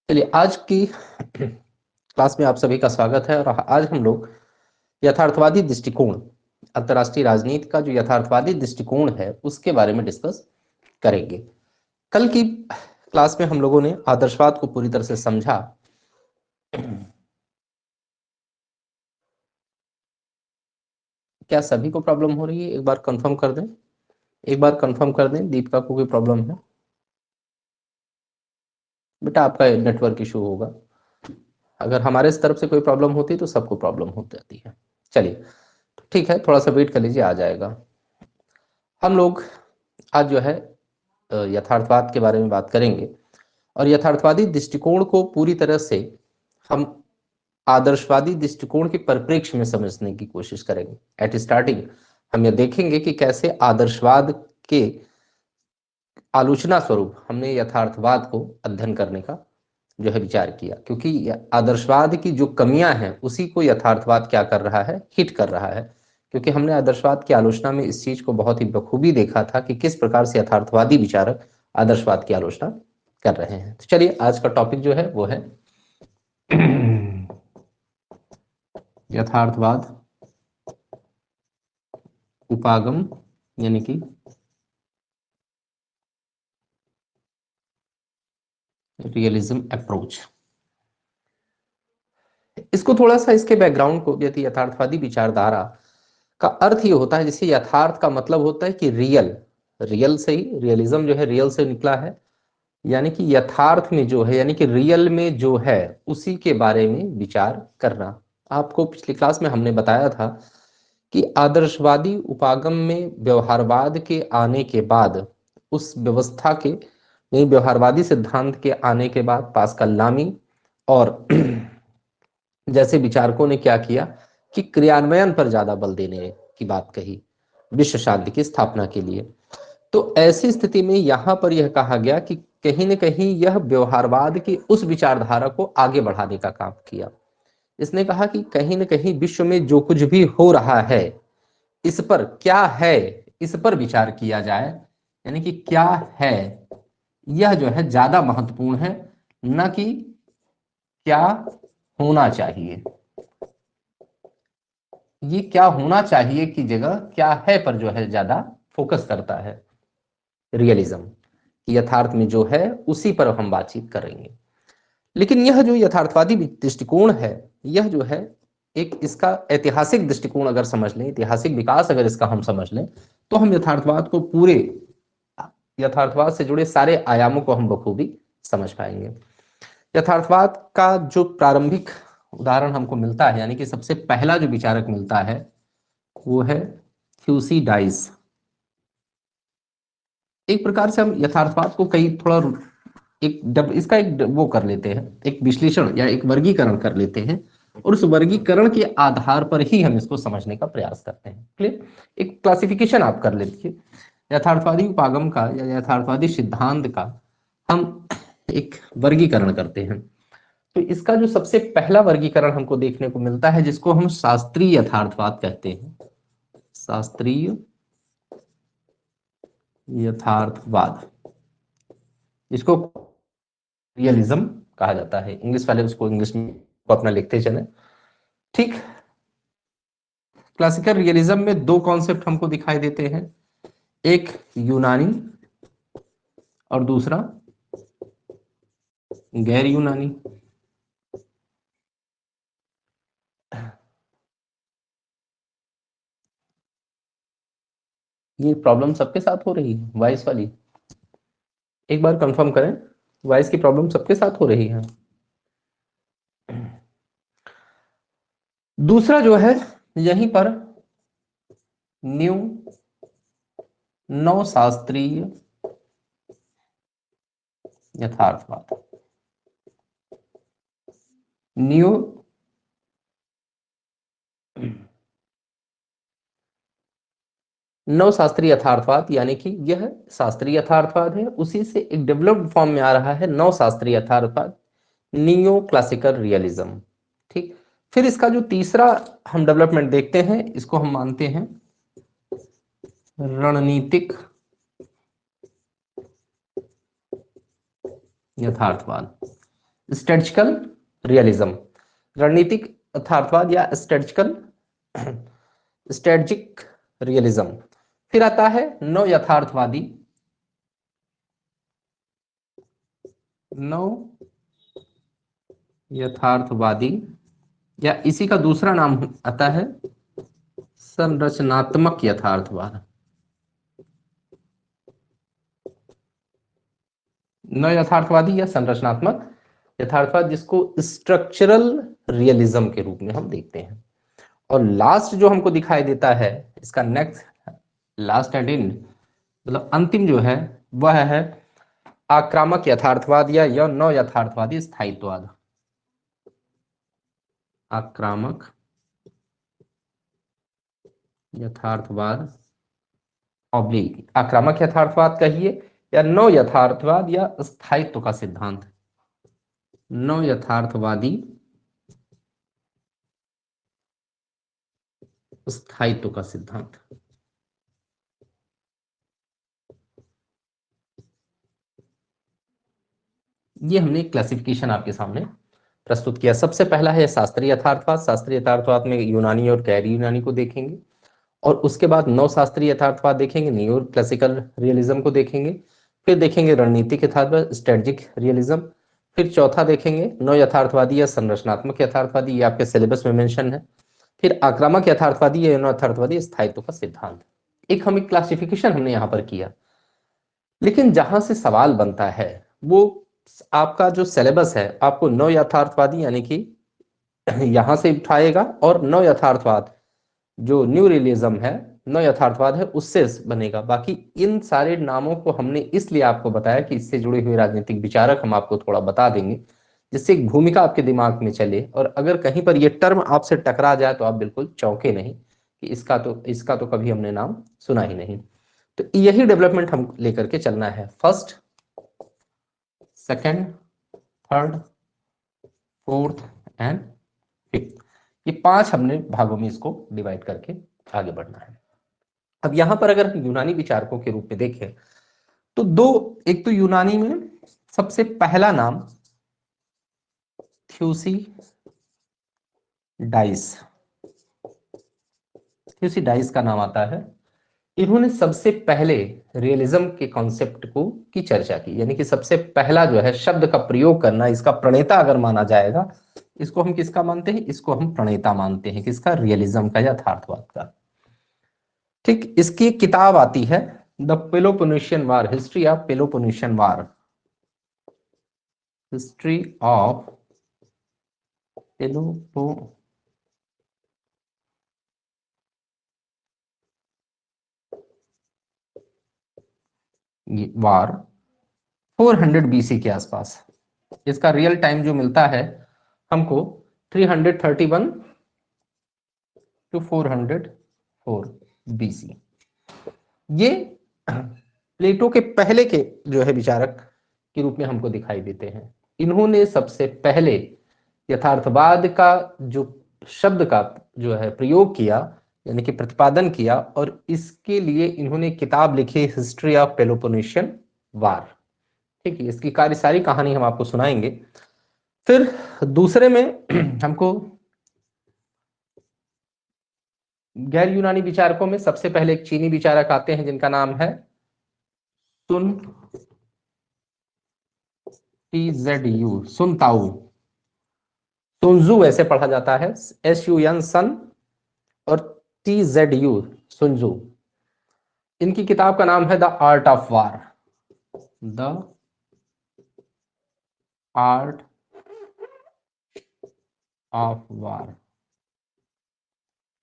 चलिए, आज की क्लास में आप सभी का स्वागत है। और आज हम लोग यथार्थवादी दृष्टिकोण, अंतर्राष्ट्रीय राजनीति का जो यथार्थवादी दृष्टिकोण है उसके बारे में डिस्कस करेंगे। कल की क्लास में हम लोगों ने आदर्शवाद को पूरी तरह से समझा। क्या सभी को प्रॉब्लम हो रही है? एक बार कंफर्म कर दें, एक बार कंफर्म कर दें। दीपिका को कोई प्रॉब्लम है? बेटा, आपका नेटवर्क इशू होगा। अगर हमारे तरफ से कोई प्रॉब्लम होती है तो सबको प्रॉब्लम हो जाती है। चलिए, ठीक है, थोड़ा सा वेट कर लीजिए, आ जाएगा। हम लोग आज जो है यथार्थवाद के बारे में बात करेंगे और यथार्थवादी दृष्टिकोण को पूरी तरह से हम आदर्शवादी दृष्टिकोण के परिप्रेक्ष्य में समझने की कोशिश करेंगे। एट स्टार्टिंग हम यह देखेंगे कि कैसे आदर्शवाद के आलोचना स्वरूप हमने यथार्थवाद को अध्ययन करने का जो है विचार किया, क्योंकि आदर्शवाद की जो कमियां हैं उसी को यथार्थवाद क्या कर रहा है, हिट कर रहा है। क्योंकि हमने आदर्शवाद की आलोचना में इस चीज को बहुत ही बखूबी देखा था कि किस प्रकार से यथार्थवादी विचारक आदर्शवाद की आलोचना कर रहे हैं। तो चलिए, आज का टॉपिक जो है वो है यथार्थवाद उपागम, यानी कि रियलिज्म अप्रोच। इसको थोड़ा सा, इसके बैकग्राउंड को, यदि यथार्थवादी विचारधारा का अर्थ ये होता है, जैसे यथार्थ का मतलब होता है कि रियल, रियल से ही रियलिज्म जो है रियल से निकला है। यानी कि यथार्थ में जो है, यानी कि रियल में जो है उसी के बारे में विचार करना। आपको पिछली क्लास में हमने बताया था कि आदर्शवादी उपागम में व्यवहारवाद के आने के बाद, उस व्यवस्था के, नहीं, व्यवहारवादी सिद्धांत के आने के बाद पास्कल लामी और जैसे विचारकों ने क्या किया कि क्रियान्वयन पर ज्यादा बल देने की बात कही विश्व शांति की स्थापना के लिए। तो ऐसी स्थिति में यहां पर यह कहा गया कि कहीं न कहीं यह व्यवहारवाद की उस विचारधारा को आगे बढ़ाने का काम किया। इसने कहा कि कहीं न कहीं विश्व में जो कुछ भी हो रहा है, इस पर क्या है, इस पर विचार किया जाए। यानी कि क्या है, यह जो है ज्यादा महत्वपूर्ण है, न कि क्या होना चाहिए। ये क्या होना चाहिए की जगह क्या है पर जो है ज्यादा फोकस करता है रियलिज्म। यथार्थ में जो है उसी पर हम बातचीत करेंगे। लेकिन यह जो यथार्थवादी दृष्टिकोण है, यह जो है एक, इसका ऐतिहासिक दृष्टिकोण अगर समझ लें, ऐतिहासिक विकास अगर इसका हम समझ लें, तो हम यथार्थवाद को पूरे, यथार्थवाद से जुड़े सारे आयामों को हम बखूबी समझ पाएंगे। यथार्थवाद का जो प्रारंभिक उदाहरण हमको मिलता है, यानी कि सबसे पहला जो विचारक मिलता है, वो है थ्यूसिडाइज। एक प्रकार से हम यथार्थवाद को कई थोड़ा इसका एक वो कर लेते हैं, एक विश्लेषण या एक वर्गीकरण कर लेते हैं, और उस वर्गीकरण के आधार पर ही हम इसको समझने का प्रयास करते हैं। क्लियर? एक क्लासिफिकेशन आप कर लेते, यथार्थवादी उपागम का या यथार्थवादी सिद्धांत का हम एक वर्गीकरण करते हैं। तो इसका जो सबसे पहला वर्गीकरण हमको देखने को मिलता है, जिसको हम शास्त्रीय यथार्थवाद कहते हैं, शास्त्रीय यथार्थवाद, जिसको रियलिज्म कहा जाता है। इंग्लिश वाले उसको इंग्लिश में को अपना लिखते चले। ठीक, क्लासिकल रियलिज्म में दो कॉन्सेप्ट हमको दिखाई देते हैं, एक यूनानी और दूसरा गैर यूनानी। ये प्रॉब्लम सबके साथ हो रही है, वॉइस वाली? एक बार कंफर्म करें, वॉइस की प्रॉब्लम सबके साथ हो रही है? दूसरा जो है, यहीं पर न्यू नव शास्त्रीय यथार्थवाद, न्यू नव शास्त्रीय यथार्थवाद, यानी कि यह शास्त्रीय यथार्थवाद है, उसी से एक डेवलप्ड फॉर्म में आ रहा है नव शास्त्रीय यथार्थवाद, नियो क्लासिकल रियलिज्म। ठीक, फिर इसका जो तीसरा हम डेवलपमेंट देखते हैं, इसको हम मानते हैं रणनीतिक यथार्थवाद, स्ट्रेटजिकल रियलिज्म, रणनीतिक यथार्थवाद या स्ट्रेटजिक रियलिज्म। फिर आता है नव यथार्थवादी, नव यथार्थवादी या इसी का दूसरा नाम आता है संरचनात्मक यथार्थवाद। नव यथार्थवादी या संरचनात्मक यथार्थवाद, जिसको स्ट्रक्चरल रियलिज्म के रूप में हम देखते हैं। और लास्ट जो हमको दिखाई देता है, इसका नेक्स्ट लास्ट एंड इन मतलब अंतिम जो है वह है आक्रामक यथार्थवाद या नव यथार्थवादी स्थायित्ववाद। आक्रामक यथार्थवाद ऑब्लिक आक्रामक यथार्थवाद कहिए या नव यथार्थवाद या स्थायित्व का सिद्धांत। नव यथार्थवादी स्थायित्व का सिद्धांत। ये हमने क्लासिफिकेशन आपके सामने प्रस्तुत किया। सबसे पहला है शास्त्रीय यथार्थवाद। शास्त्रीय यथार्थवाद में यूनानी और गैर यूनानी को देखेंगे, और उसके बाद नव शास्त्रीय यथार्थवाद देखेंगे, न्यू क्लासिकल रियलिज्म को देखेंगे, फिर देखेंगे रणनीतिक यथार्थवाद स्ट्रेटजिक रियलिज्म, फिर चौथा देखेंगे नव यथार्थवादी या संरचनात्मक यथार्थवादी, ये आपके सिलेबस में मेंशन है, फिर आक्रामक यथार्थवादी या नव यथार्थवादी स्थायित्व का सिद्धांत। एक हमें क्लासिफिकेशन हमने यहाँ पर किया, लेकिन जहां से सवाल बनता है वो आपका जो सिलेबस है आपको नव यथार्थवादी यानी कि यहां से उठाएगा, और नव यथार्थवाद जो न्यू रियलिज्म है, नव यथार्थवाद है, उससे बनेगा। बाकी इन सारे नामों को हमने इसलिए आपको बताया कि इससे जुड़े हुए राजनीतिक विचारक हम आपको थोड़ा बता देंगे, जिससे एक भूमिका आपके दिमाग में चले, और अगर कहीं पर ये टर्म आपसे टकरा जाए तो आप बिल्कुल चौंके नहीं कि इसका तो कभी हमने नाम सुना ही नहीं। तो यही डेवलपमेंट हम लेकर के चलना है। First, second, third, fourth and fifth, ये 5 हमने भागों में इसको डिवाइड करके आगे बढ़ना है। अब यहां पर अगर यूनानी विचारकों के रूप में देखें तो एक तो यूनानी में सबसे पहला नाम थ्यूसिडाइस का नाम आता है। इन्होंने सबसे पहले रियलिज्म के कॉन्सेप्ट की चर्चा की, यानी कि सबसे पहला जो है शब्द का प्रयोग करना, इसका प्रणेता अगर माना जाएगा, इसको हम किसका मानते हैं? इसको हम प्रणेता मानते हैं, किसका? रियलिज्म का, यथार्थवाद का। ठीक, इसकी एक किताब आती है the Peloponnesian war, history of Peloponnesian war, history of Peloponnesian war 400 BC के आसपास। इसका रियल टाइम जो मिलता है हमको 331 to 404 BC। ये प्लेटो के पहले के जो है विचारक के रूप में हमको दिखाई देते हैं। इन्होंने सबसे पहले यथार्थवाद का जो शब्द का जो है प्रयोग किया, यानी कि प्रतिपादन किया, और इसके लिए इन्होंने किताब लिखी हिस्ट्री ऑफ पेलोपोनेशियन वार। ठीक है, इसकी सारी कहानी हम आपको सुनाएंगे। फिर दूसरे में हमको गैर यूनानी विचारकों में सबसे पहले एक चीनी विचारक आते हैं जिनका नाम है सुन TZU, सुन ताऊ, सुनजू ऐसे पढ़ा जाता है, SUN सन और TZU सुनजू। इनकी किताब का नाम है the art of war, the art of war,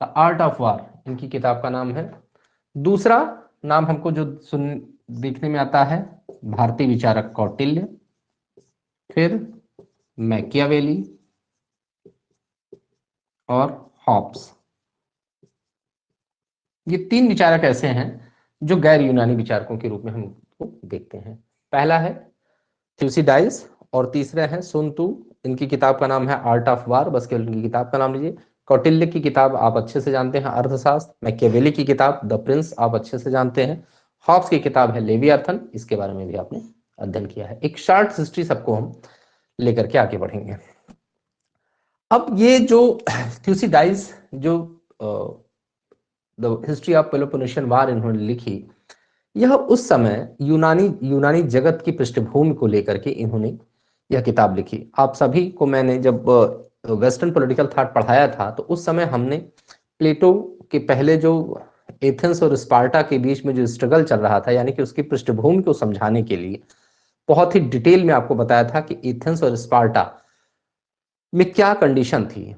the art of war इनकी किताब का नाम है। दूसरा नाम हमको जो देखने में आता है भारतीय विचारक कौटिल्य, फिर मैकियावेली और हॉब्स। ये 3 विचारक ऐसे हैं जो गैर यूनानी विचारकों के रूप में हम देखते हैं। पहला है थ्यूसिडाइस और तीसरा है सुन तू। इनकी किताब का नाम है आर्ट ऑफ वार, बस केवल इनकी किताब का नाम लीजिए। कौटिल्य की किताब आप अच्छे से जानते हैं, अर्थशास्त्र। मैकियावेली की किताब द प्रिंस आप अच्छे से जानते हैं। हॉब्स की किताब है लेवियाथन, इसके बारे में भी आपने अध्ययन किया है। एक शॉर्ट हिस्ट्री सबको हम लेकर के आगे बढ़ेंगे। अब ये जो थ्यूसिडाइज जो द हिस्ट्री ऑफ पेलोपोनेशियन वार इन्होंने लिखी, यह उस समय यूनानी यूनानी जगत की पृष्ठभूमि को लेकर के इन्होंने यह किताब लिखी। आप सभी को मैंने जब वेस्टर्न पॉलिटिकल थॉट पढ़ाया था तो उस समय हमने प्लेटो के पहले जो एथेंस और स्पार्टा के बीच में जो स्ट्रगल चल रहा था, यानी कि उसकी पृष्ठभूमि को समझाने के लिए बहुत ही डिटेल में आपको बताया था कि एथेंस और स्पार्टा में क्या कंडीशन थी।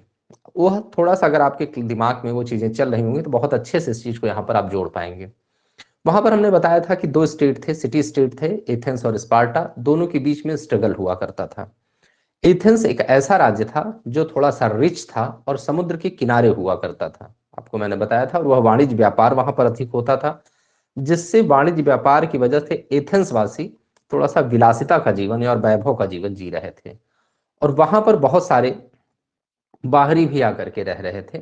वह थोड़ा सा अगर आपके दिमाग में वो चीजें चल रही होंगी तो बहुत अच्छे से इस चीज को यहाँ पर आप जोड़ पाएंगे। वहां पर हमने बताया था कि दो स्टेट थे, सिटी स्टेट थे, एथेंस और स्पार्टा, दोनों के बीच में स्ट्रगल हुआ करता था। एथेंस एक ऐसा राज्य था जो थोड़ा सा रिच था और समुद्र के किनारे हुआ करता था, आपको मैंने बताया था, और वह वाणिज्य व्यापार वहां पर अधिक होता था, जिससे वाणिज्य व्यापार की वजह से एथेंस वासी थोड़ा सा विलासिता का जीवन और वैभव का जीवन जी रहे थे। और वहां पर बहुत सारे बाहरी भी आकर के रह रहे थे,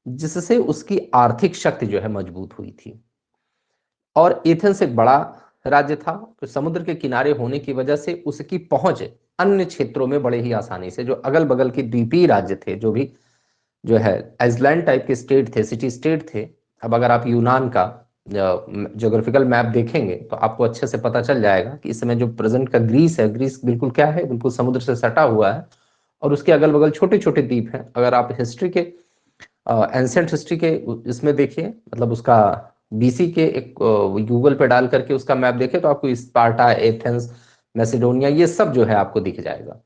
जिससे उसकी आर्थिक शक्ति जो है मजबूत हुई थी। और एथेंस एक बड़ा राज्य था, तो समुद्र के किनारे होने की वजह से उसकी पहुंच अन्य क्षेत्रों में बड़े ही आसानी से, जो अगल बगल के द्वीपीय राज्य थे, जो भी जो है आइसलैंड टाइप के स्टेट थे, सिटी स्टेट थे। अब अगर आप यूनान का ज्योग्राफिकल मैप देखेंगे तो आपको अच्छे से पता चल जाएगा कि इस समय जो प्रेजेंट का ग्रीस है, ग्रीस बिल्कुल क्या है, बिल्कुल समुद्र से सटा हुआ है, और उसके अगल बगल छोटे छोटे द्वीप हैं। अगर आप हिस्ट्री के एंसेंट हिस्ट्री के इसमें देखिए, मतलब उसका बीसी के एक गूगल पे डाल करके उसका मैप देखें तो आपको स्पार्टा, एथेंस, मैसेडोनिया, ये सब जो है आपको दिख जाएगा।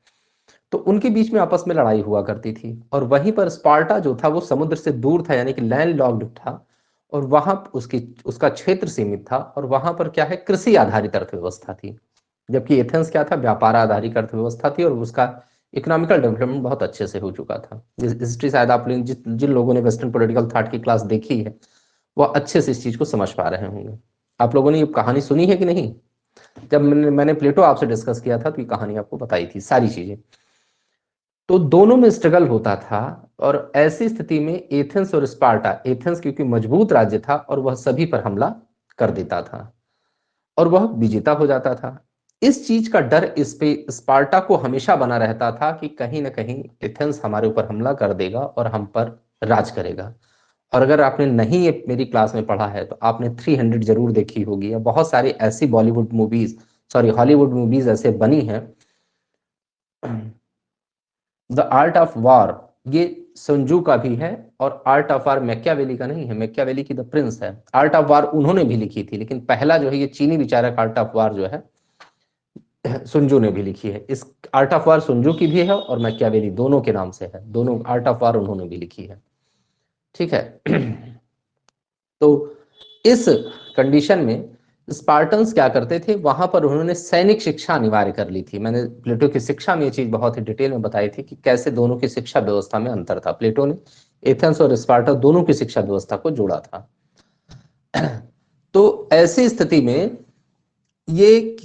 तो उनके बीच में आपस में लड़ाई हुआ करती थी, और वहीं पर स्पार्टा जो था वो समुद्र से दूर था, यानी कि लैंड लॉक्ड था, और वहां उसकी उसका क्षेत्र सीमित था, और वहां पर क्या है, कृषि आधारित अर्थव्यवस्था थी। जबकि एथेंस क्या था, व्यापार आधारित अर्थव्यवस्था थी, और उसका इकोनॉमिकल डेवलपमेंट बहुत अच्छे से हो चुका था। हिस्ट्री शायद आप जिन लोगों ने वेस्टर्न पॉलिटिकल थॉट की क्लास देखी है वह अच्छे से इस चीज को समझ पा रहे होंगे। आप लोगों ने ये कहानी सुनी है कि नहीं? जब मैंने प्लेटो आपसे डिस्कस किया था तो ये कहानी आपको बताई थी सारी चीजें। तो दोनों में स्ट्रगल होता था, और ऐसी स्थिति में एथेंस और स्पार्टा, एथेंस क्योंकि मजबूत राज्य था और वह सभी पर हमला कर देता था और वह विजेता हो जाता था। इस चीज का डर इस पे स्पार्टा को हमेशा बना रहता था कि कहीं ना कहीं एथेंस हमारे ऊपर हमला कर देगा और हम पर राज करेगा। और अगर आपने नहीं ये मेरी क्लास में पढ़ा है तो आपने 300 जरूर देखी होगी, या बहुत सारी ऐसी Bollywood movies, sorry Hollywood movies ऐसे बनी हैं। द आर्ट ऑफ वॉर, ये संजू का भी है, और आर्ट ऑफ वार मैकियावेली का नहीं है, मैकियावेली की द प्रिंस है। आर्ट ऑफ वार उन्होंने भी लिखी थी, लेकिन पहला जो है ये चीनी विचारक आर्ट ऑफ वार जो है सुंजू ने भी लिखी है। इस आर्ट ऑफ वार सुंजू की भी है और मैकियावेली दोनों के नाम से है, दोनों आर्ट ऑफ वार उन्होंने भी लिखी है। ठीक है। तो इस कंडीशन में स्पार्टन्स क्या करते थे, वहां पर उन्होंने सैनिक शिक्षा अनिवार्य कर ली थी। मैंने प्लेटो की शिक्षा में ये चीज बहुत ही डिटेल में बताई थी कि कैसे दोनों की शिक्षा व्यवस्था में अंतर था। प्लेटो ने एथेंस और स्पार्टा दोनों की शिक्षा व्यवस्था को जोड़ा था। तो ऐसी स्थिति में ये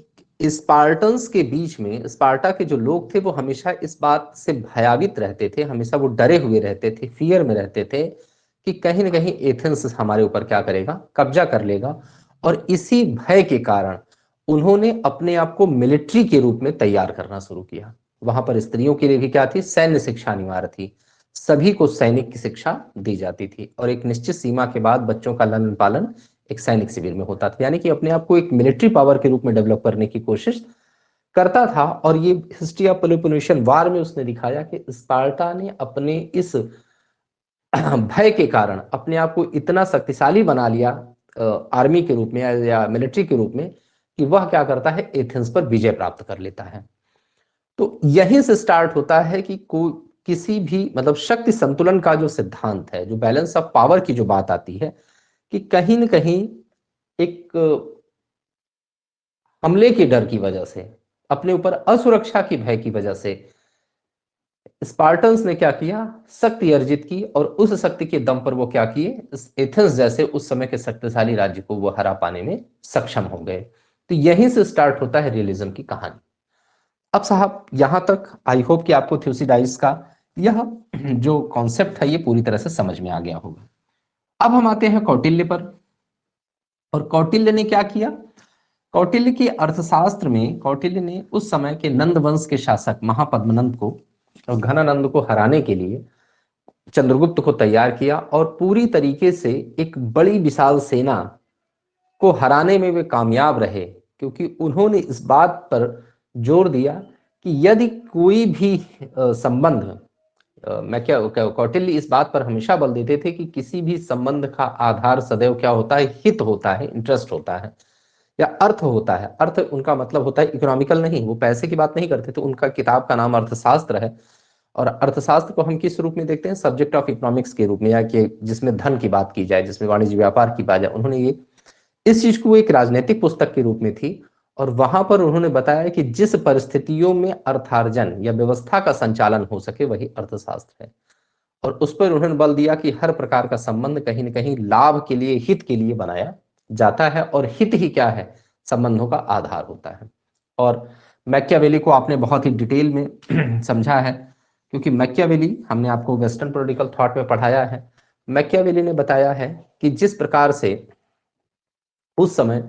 स्पार्टन्स के बीच में, स्पार्टा के जो लोग थे वो हमेशा इस बात से भयभीत रहते थे, हमेशा वो डरे हुए रहते थे, फियर में रहते थे कि कहीं ना कहीं एथेंस हमारे ऊपर क्या करेगा, कब्जा कर लेगा। और इसी भय के कारण उन्होंने अपने आप को मिलिट्री के रूप में तैयार करना शुरू किया। वहां पर स्त्रियों के लिए भी क्या थी, सैन्य शिक्षा अनिवार्य थी, सभी को सैनिक की शिक्षा दी जाती थी, और एक निश्चित सीमा के बाद बच्चों का लालन पालन एक सैनिक शिविर में होता था, यानी कि अपने आप को एक मिलिट्री पावर के रूप में डेवलप करने की कोशिश करता था। और ये हिस्ट्री ऑफ पेलोपोनेशियन वार में उसने दिखाया कि स्पार्टा ने अपने इस भय के कारण अपने आप को इतना शक्तिशाली बना लिया आर्मी के रूप में या मिलिट्री के रूप में, कि वह क्या करता है, एथेंस पर विजय प्राप्त कर लेता है। तो यहीं से स्टार्ट होता है कि कोई किसी भी, मतलब शक्ति संतुलन का जो सिद्धांत है, जो बैलेंस ऑफ पावर की जो बात आती है, कि कहीं न कहीं एक हमले के डर की वजह से, अपने ऊपर असुरक्षा की भय की वजह से स्पार्टन्स ने क्या किया, शक्ति अर्जित की, और उस शक्ति के दम पर वो क्या किए, एथेंस जैसे उस समय के शक्तिशाली राज्य को वो हरा पाने में सक्षम हो गए। तो यहीं से स्टार्ट होता है रियलिज्म की कहानी। अब साहब यहां तक आई होप कि आपको थ्यूसिडाइज का यह जो कॉन्सेप्ट है ये पूरी तरह से समझ में आ गया होगा। अब हम आते हैं कौटिल्य पर। और कौटिल्य ने क्या किया, कौटिल्य की अर्थशास्त्र में कौटिल्य ने उस समय के नंद वंश के शासक महापद्मनंद को और घनानंद को हराने के लिए चंद्रगुप्त को तैयार किया और पूरी तरीके से एक बड़ी विशाल सेना को हराने में वे कामयाब रहे, क्योंकि उन्होंने इस बात पर जोर दिया कि यदि कोई भी संबंध, मैं क्या कौटिल्य इस बात पर हमेशा बल देते थे कि किसी भी संबंध का आधार सदैव क्या होता है, हित होता है, इंटरेस्ट होता है या अर्थ होता है। अर्थ उनका मतलब होता है इकोनॉमिकल नहीं, वो पैसे की बात नहीं करते थे। उनका किताब का नाम अर्थशास्त्र है और अर्थशास्त्र को हम किस रूप में देखते हैं, सब्जेक्ट ऑफ इकोनॉमिक्स के रूप में, या कि जिसमें धन की बात की जाए, जिसमें वाणिज्य व्यापार की बात जाए। उन्होंने ये इस चीज को एक राजनीतिक पुस्तक के रूप में थी और वहां पर उन्होंने बताया कि जिस परिस्थितियों में अर्थार्जन या व्यवस्था का संचालन हो सके वही अर्थशास्त्र है। और उस पर उन्होंने बल दिया कि हर प्रकार का संबंध कहीं ना कहीं लाभ के लिए, हित के लिए बनाया जाता है और हित ही क्या है, संबंधों का आधार होता है। और मैकियावेली को आपने बहुत ही डिटेल में समझा है, क्योंकि मैकियावेली हमने आपको वेस्टर्न पॉलिटिकल थॉट में पढ़ाया है। मैकियावेली ने बताया है कि जिस प्रकार से उस समय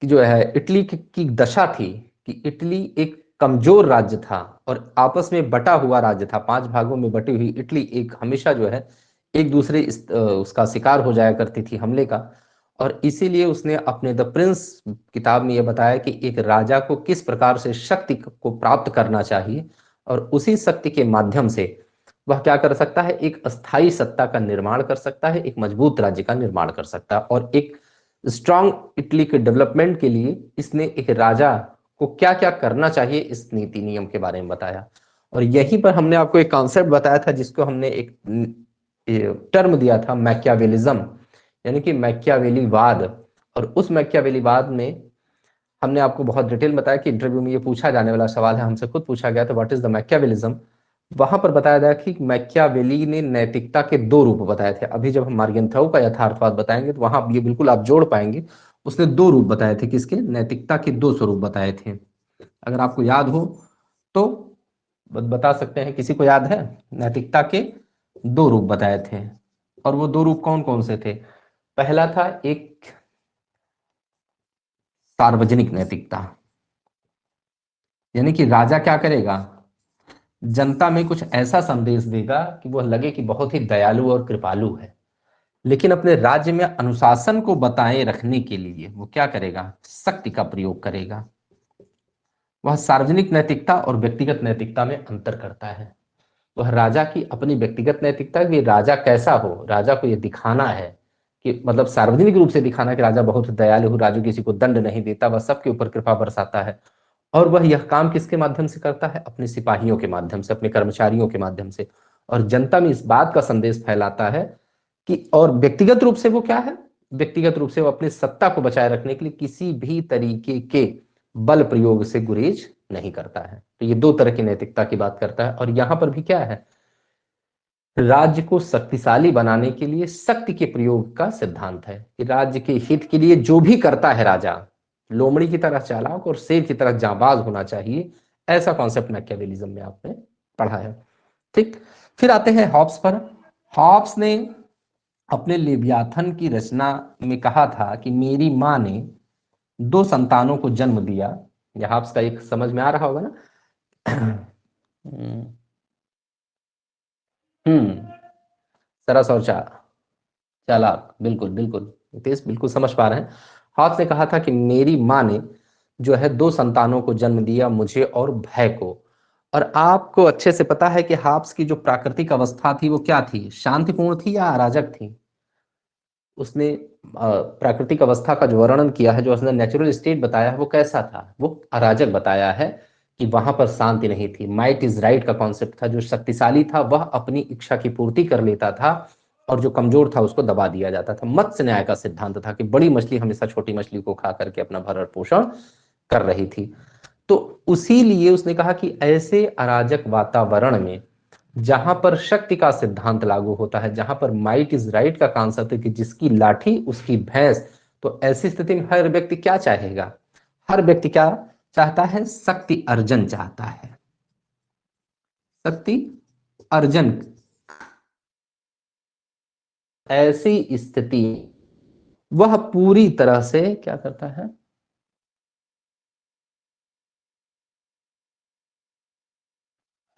की जो है इटली की दशा थी, कि इटली एक कमजोर राज्य था और आपस में बटा हुआ राज्य था, 5 भागों में बटी हुई इटली एक हमेशा जो है एक दूसरे उसका शिकार हो जाया करती थी, हमले का। और इसीलिए उसने अपने द प्रिंस किताब में यह बताया कि एक राजा को किस प्रकार से शक्ति को प्राप्त करना चाहिए और उसी शक्ति के माध्यम से वह क्या कर सकता है, एक अस्थाई सत्ता का निर्माण कर सकता है, एक मजबूत राज्य का निर्माण कर सकता है। और एक स्ट्रांग इटली के डेवलपमेंट के लिए इसने एक राजा को क्या क्या करना चाहिए इस नीति नियम के बारे में बताया। और यहीं पर हमने आपको एक कॉन्सेप्ट बताया था जिसको हमने एक टर्म दिया था, मैकियावेलिज्म, यानी कि मैकियावेलीवाद। और उस मैकियावेलीवाद में हमने आपको बहुत डिटेल बताया कि इंटरव्यू में ये पूछा जाने वाला सवाल है, हमसे खुद पूछा गया था, व्हाट इज द मैकियावेलिज्म। वहां पर बताया गया कि मैकियावेली ने नैतिकता के 2 रूप बताए थे। अभी जब हम मार्गेंथाउ का यथार्थवाद बताएंगे तो वहां ये बिल्कुल आप जोड़ पाएंगे। उसने 2 रूप बताए थे, किसके, नैतिकता के 2 स्वरूप बताए थे। अगर आपको याद हो तो बता सकते हैं, किसी को याद है? नैतिकता के 2 रूप बताए थे और वो 2 रूप कौन कौन से थे? पहला था एक सार्वजनिक नैतिकता, यानी कि राजा क्या करेगा, जनता में कुछ ऐसा संदेश देगा कि वह लगे कि बहुत ही दयालु और कृपालु है, लेकिन अपने राज्य में अनुशासन को बताए रखने के लिए वो क्या करेगा, शक्ति का प्रयोग करेगा। वह सार्वजनिक नैतिकता और व्यक्तिगत नैतिकता में अंतर करता है। वह राजा की अपनी व्यक्तिगत नैतिकता कि राजा कैसा हो, राजा को यह दिखाना है कि मतलब सार्वजनिक रूप से दिखाना कि राजा बहुत दयालु हो, राजू किसी को दंड नहीं देता, वह सबके ऊपर कृपा बरसाता है। और वह यह काम किसके माध्यम से करता है, अपने सिपाहियों के माध्यम से, अपने कर्मचारियों के माध्यम से। और जनता में इस बात का संदेश फैलाता है कि, और व्यक्तिगत रूप से वो क्या है, व्यक्तिगत रूप से वो अपनी सत्ता को बचाए रखने के लिए किसी भी तरीके के बल प्रयोग से गुरेज नहीं करता है। तो ये 2 तरह की नैतिकता की बात करता है। और यहां पर भी क्या है, राज्य को शक्तिशाली बनाने के लिए शक्ति के प्रयोग का सिद्धांत है कि राज्य के हित के लिए जो भी करता है राजा, लोमड़ी की तरह चालाक और शेर की तरह जाबाज होना चाहिए। ऐसा कॉन्सेप्ट मैकियावेलिज्म में आपने पढ़ा है। ठीक, फिर आते हैं हॉब्स पर। हॉब्स ने अपने लेवियाथन की रचना में कहा था कि मेरी माँ ने 2 संतानों को जन्म दिया। यह हॉब्स का एक समझ में आ रहा होगा ना? हम्म, सरस और चालाक, बिल्कुल बिल्कुल, नितेश बिल्कुल समझ पा रहे हैं। हॉब्स ने कहा था कि मेरी माँ ने जो है 2 संतानों को जन्म दिया, मुझे और भय को। और आपको अच्छे से पता है कि हॉब्स की जो प्राकृतिक अवस्था थी वो क्या थी, शांतिपूर्ण थी या अराजक थी? उसने प्राकृतिक अवस्था का जो वर्णन किया है, जो उसने नेचुरल स्टेट बताया है, वो कैसा था, वो अराजक बताया है कि वहां पर शांति नहीं थी। माइट इज राइट का कॉन्सेप्ट था, जो शक्तिशाली था वह अपनी इच्छा की पूर्ति कर लेता था और जो कमजोर था उसको दबा दिया जाता था। मत्स्य न्याय का सिद्धांत था कि बड़ी मछली हमेशा छोटी मछली को खा करके अपना भरण पोषण कर रही थी। तो उसी लिए उसने कहा कि ऐसे अराजक वातावरण में जहां पर शक्ति का सिद्धांत लागू होता है, जहां पर माइट इज राइट का कॉन्सेप्ट है कि जिसकी लाठी उसकी भैंस, तो ऐसी स्थिति में हर व्यक्ति क्या चाहेगा, हर व्यक्ति क्या चाहता है, शक्ति अर्जन चाहता है, शक्ति अर्जन। ऐसी स्थिति वह पूरी तरह से क्या करता है,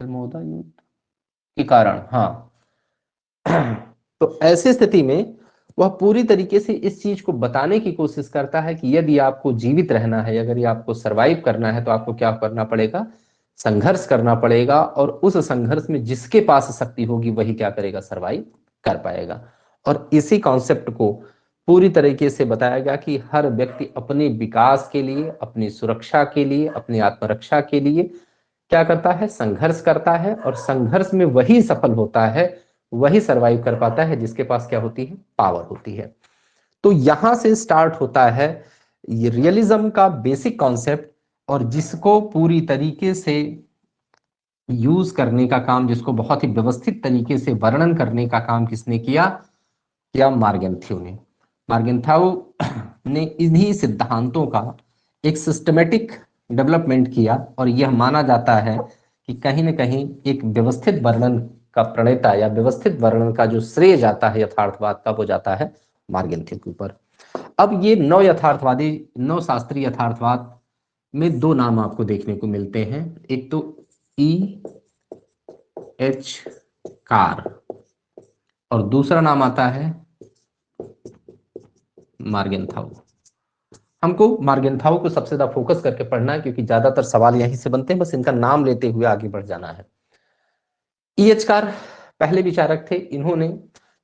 अल्मोदा युद्ध के कारण, हाँ। तो ऐसी स्थिति में वह पूरी तरीके से इस चीज को बताने की कोशिश करता है कि यदि आपको जीवित रहना है, अगर ये आपको सरवाइव करना है, तो आपको क्या करना पड़ेगा, संघर्ष करना पड़ेगा, और उस संघर्ष में जिसके पास शक्ति होगी वही क्या करेगा, सरवाइव कर पाएगा। और इसी कॉन्सेप्ट को पूरी तरीके से बताया गया कि हर व्यक्ति अपने विकास के लिए, अपनी सुरक्षा के लिए, अपनी आत्मरक्षा के लिए क्या करता है, संघर्ष करता है, और संघर्ष में वही सफल होता है, वही सरवाइव कर पाता है जिसके पास क्या होती है, पावर होती है। तो यहां से स्टार्ट होता है ये रियलिज्म का बेसिक कॉन्सेप्ट, और जिसको पूरी तरीके से यूज करने का काम, जिसको बहुत ही व्यवस्थित तरीके से वर्णन करने का काम किसने किया, मार्गेंथ्यू ने। मार्गेंथ्यू ने इन्हीं सिद्धांतों का एक सिस्टमेटिक डेवलपमेंट किया, और यह माना जाता है कि कहीं ना कहीं एक व्यवस्थित वर्णन का प्रणेता, या व्यवस्थित वर्णन का जो श्रेय जाता है यथार्थवाद का, वो जाता है मार्गेंथ्यू के ऊपर। अब ये नव यथार्थवादी, नव शास्त्रीय यथार्थवाद में दो नाम आपको देखने को मिलते हैं। एक तो ई एच कार, और दूसरा नाम आता है मार्गेंथाउ। हमको मार्गेंथाउ को सबसे ज्यादा फोकस करके पढ़ना है, क्योंकि ज्यादातर सवाल यहीं से बनते हैं, बस इनका नाम लेते हुए आगे बढ़ जाना है। ईएचकार पहले विचारक थे। इन्होंने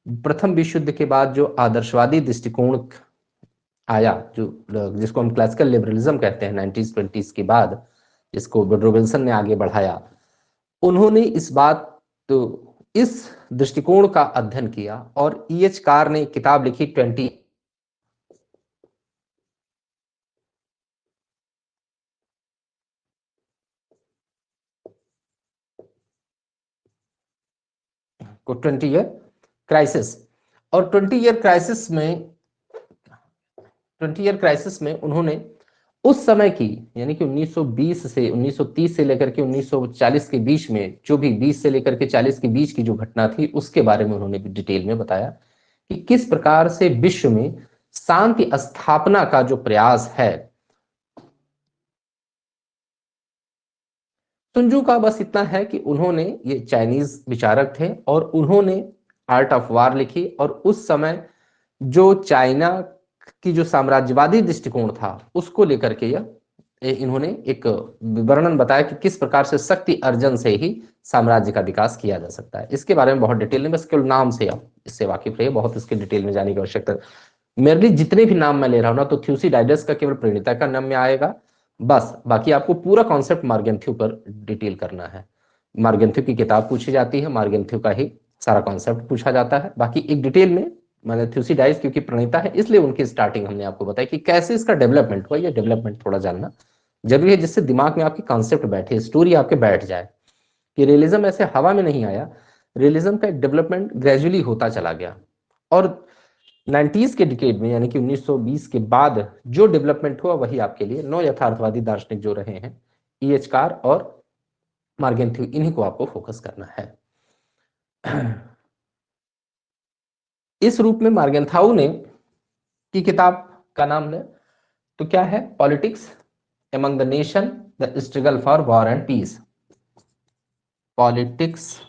प्रथम विश्व युद्ध के बाद जो आदर्शवादी दृष्टिकोण आया, जो जिसको हम क्लासिकल लिबरलिज्म कहते हैं 1920 के बाद, जिसको वुडरो विल्सन ने आगे बढ़ाया, उन्होंने इस दृष्टिकोण का अध्ययन किया, और ईएचकार ने किताब लिखी 20 ईयर क्राइसिस। और 20 ईयर क्राइसिस में उन्होंने उस समय की, यानी कि 1920 से 1930 से लेकर के 1940 के बीच में, जो भी 20 से लेकर के 40 के बीच की जो घटना थी, उसके बारे में उन्होंने डिटेल में बताया कि किस प्रकार से विश्व में शांति स्थापना का जो प्रयास है। सुंजू का बस इतना है कि उन्होंने, ये चाइनीज विचारक थे, और उन्होंने आर्ट ऑफ वार लिखी, और उस समय जो चाइना की जो साम्राज्यवादी दृष्टिकोण था, उसको लेकर के इन्होंने एक विवरण बताया कि किस प्रकार से शक्ति अर्जन से ही साम्राज्य का विकास किया जा सकता है। इसके बारे में बहुत डिटेल नहीं, बस केवल नाम से आप इससे वाकिफ रहिए, बहुत इसके डिटेल में जाने की आवश्यकता। मेरे लिए जितने भी नाम मैं ले रहा हूं ना, तो थ्यूसिडाइडस का केवल प्रणेता का नाम में आएगा बस, बाकी आपको पूरा कॉन्सेप्ट मार्गेंथ्यू पर डिटेल करना है। मार्गेंथ्यू की किताब पूछी जाती है, मार्गेंथ्यू का ही सारा कॉन्सेप्ट पूछा जाता है, बाकी एक डिटेल में मैंने थ्यूसिडाइड्स क्योंकि प्रणेता है, इसलिए उनकी स्टार्टिंग हमने आपको बताया कि कैसे इसका डेवलपमेंट हुआ। ये डेवलपमेंट थोड़ा जानना जरूरी है, जिससे दिमाग में आपकी कॉन्सेप्ट बैठे, स्टोरी आपके बैठ जाए कि रियलिज्म ऐसे हवा में नहीं आया। रियलिज्म का एक डेवलपमेंट ग्रेजुअली होता चला गया, और 90s के डिकेड में, यानी कि 1920 के बाद जो डेवलपमेंट हुआ, वही आपके लिए नौ यथार्थवादी दार्शनिक जो रहे हैं, ईएचकार और मार्गेंथ्यू, इन्हीं को आपको फोकस करना है। इस रूप में मार्गेंथाउ ने की किताब का नाम ले तो क्या है, politics among the nation, the struggle for war and peace. Politics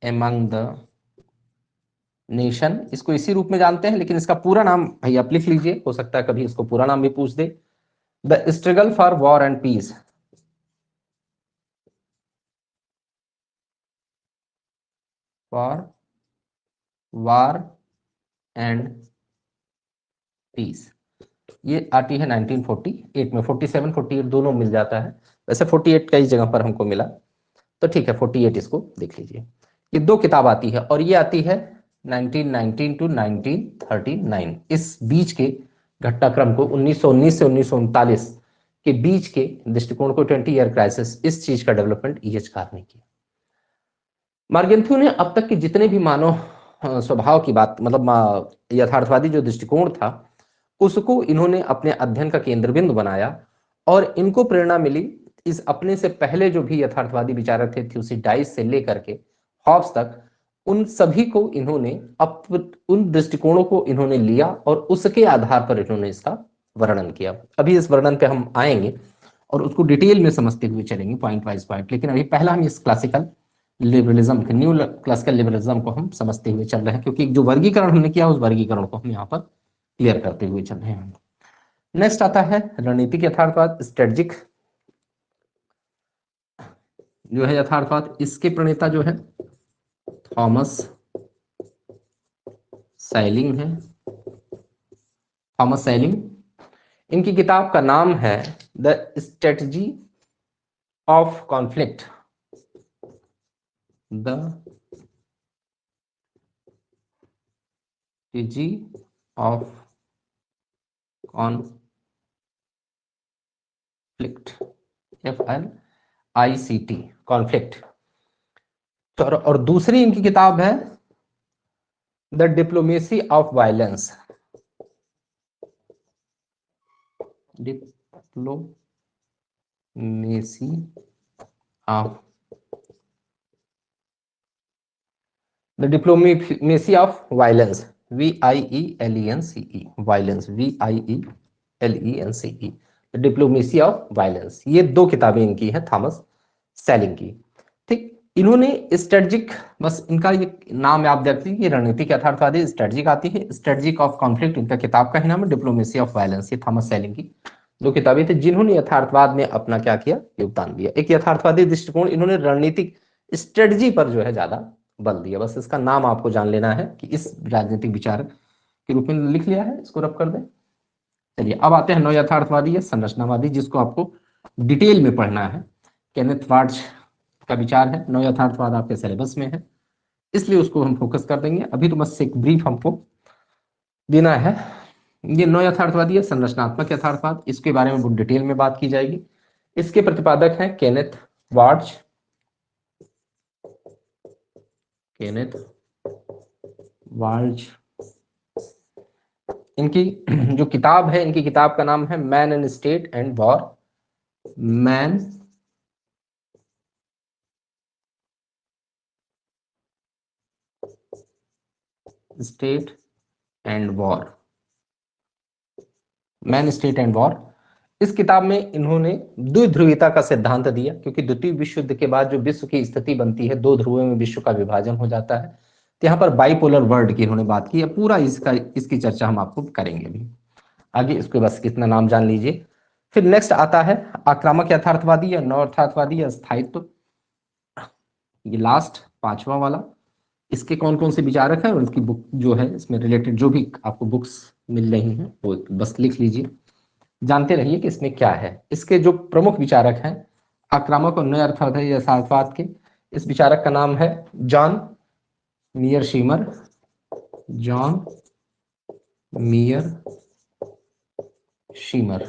among the nation, इसको इसी रूप में जानते हैं, लेकिन इसका पूरा नाम भाई आप लिख लीजिए, हो सकता है कभी इसको पूरा नाम भी पूछ दे। The struggle for war and peace, for war and peace, ये आती है 1948 में। 47 48 दोनों मिल जाता है, वैसे 48 कई जगह पर हमको मिला, तो ठीक है 48 इसको देख लीजिए। ये दो किताब आती है, और ये आती है 1919 टू 1939, इस बीच के घटनाक्रम को, 1919 से 1939 के बीच के दृष्टिकोण को, 20 ईयर क्राइसिस, इस चीज का डेवलपमेंट ईएचकार ने किया। मार्गेंथ्यू ने अब तक के जितने भी मानव स्वभाव की बात, मतलब यथार्थवादी जो दृष्टिकोण था, उसको इन्होंने अपने अध्ययन का केंद्र बिंदु बनाया, और इनको प्रेरणा मिली इस अपने से पहले जो भी यथार्थवादी विचारक थे, थ्यूसिडाइड्स से लेकर के हॉब्स तक, उन सभी को इन्होंने उन दृष्टिकोणों को इन्होंने लिया, और उसके आधार पर इन्होंने इसका वर्णन किया। अभी इस वर्णन पे हम आएंगे, और उसको डिटेल में समझते हुए चलेंगे पॉइंट वाइज पॉइंट। लेकिन अभी पहला हम इस classical liberalism, new classical liberalism को हम समझते हुए चल रहे हैं, क्योंकि जो वर्गीकरण हमने किया उस वर्गीकरण को हम यहाँ पर क्लियर करते हुए चल रहे हैं। नेक्स्ट आता है रणनीतिक यथार्थवाद, स्ट्रेटजिक जो है यथार्थवाद। इसके प्रणेता जो है थॉमस सैलिंग है, थॉमस सैलिंग। इनकी किताब का नाम है the strategy of conflict, the strategy of conflict, FLICT, conflict. और दूसरी इनकी किताब है the diplomacy of violence, diplomacy of the diplomacy of violence, VIELENCE, violence VIELENCE, diplomacy of violence. ये दो किताबें इनकी हैं थॉमस सैलिंग की। ठीक, इन्होंने स्ट्रेटजिक, बस इनका ये नाम याद रखिए कि रणनीतिक यथार्थवादी स्ट्रेटजिक आती है, स्ट्रेटजिक ऑफ कॉन्फ्लिक्ट इनका किताब का ही नाम है, डिप्लोमेसी ऑफ वायलेंस ये थॉमस सैलिंग की दो किताबें थी जिन्होंने यथार्थवाद में अपना क्या किया, योगदान दिया। एक यथार्थवादी दृष्टिकोण, इन्होंने रणनीतिक स्ट्रेटजी पर जो है ज्यादा बल दिया। बस इसका नाम आपको जान लेना है कि इस राजनीतिक विचारक के रूप में लिख लिया है, इसको रब कर दें। चलिए अब आते हैं नव यथार्थवादी या संरचनावादी, जिसको आपको डिटेल में पढ़ना है। केनेथ वार्ज का विचार है, नव यथार्थवाद आपके सिलेबस में है, इसलिए उसको हम फोकस कर देंगे। अभी तो बस एक ब्रीफ हमको देना है। ये नव यथार्थवादी है संरचनात्मक यथार्थवाद, इसके बारे में बहुत डिटेल में बात की जाएगी। इसके प्रतिपादक हैं केनेथ वार्ज, केनेथ वार्ज। इनकी जो किताब है, इनकी किताब का नाम है man and state and war, man state and war, man state and war. इस किताब में इन्होंने द्विध्रुवीयता का सिद्धांत दिया, क्योंकि द्वितीय विश्व युद्ध के बाद जो विश्व की स्थिति बनती है, दो ध्रुवों में विश्व का विभाजन हो जाता है, तो यहाँ पर बाइपोलर वर्ल्ड की इन्होंने बात की है। पूरा इसकी चर्चा हम आपको करेंगे अभी आगे, इसको बस कितना नाम जान लीजिए। फिर नेक्स्ट आता है आक्रामक यथार्थवादी या नव यथार्थवादी या स्थायित्व, ये लास्ट पांचवा वाला। इसके कौन कौन से विचारक हैं और उनकी बुक जो है, इसमें रिलेटेड जो भी आपको बुक्स मिल रही हैं वो बस लिख लीजिए, जानते रहिए कि इसमें क्या है। इसके जो प्रमुख विचारक हैं आक्रामक और नव यथार्थवाद के, इस विचारक का नाम है जॉन मियर शीमर, जॉन मियर शीमर।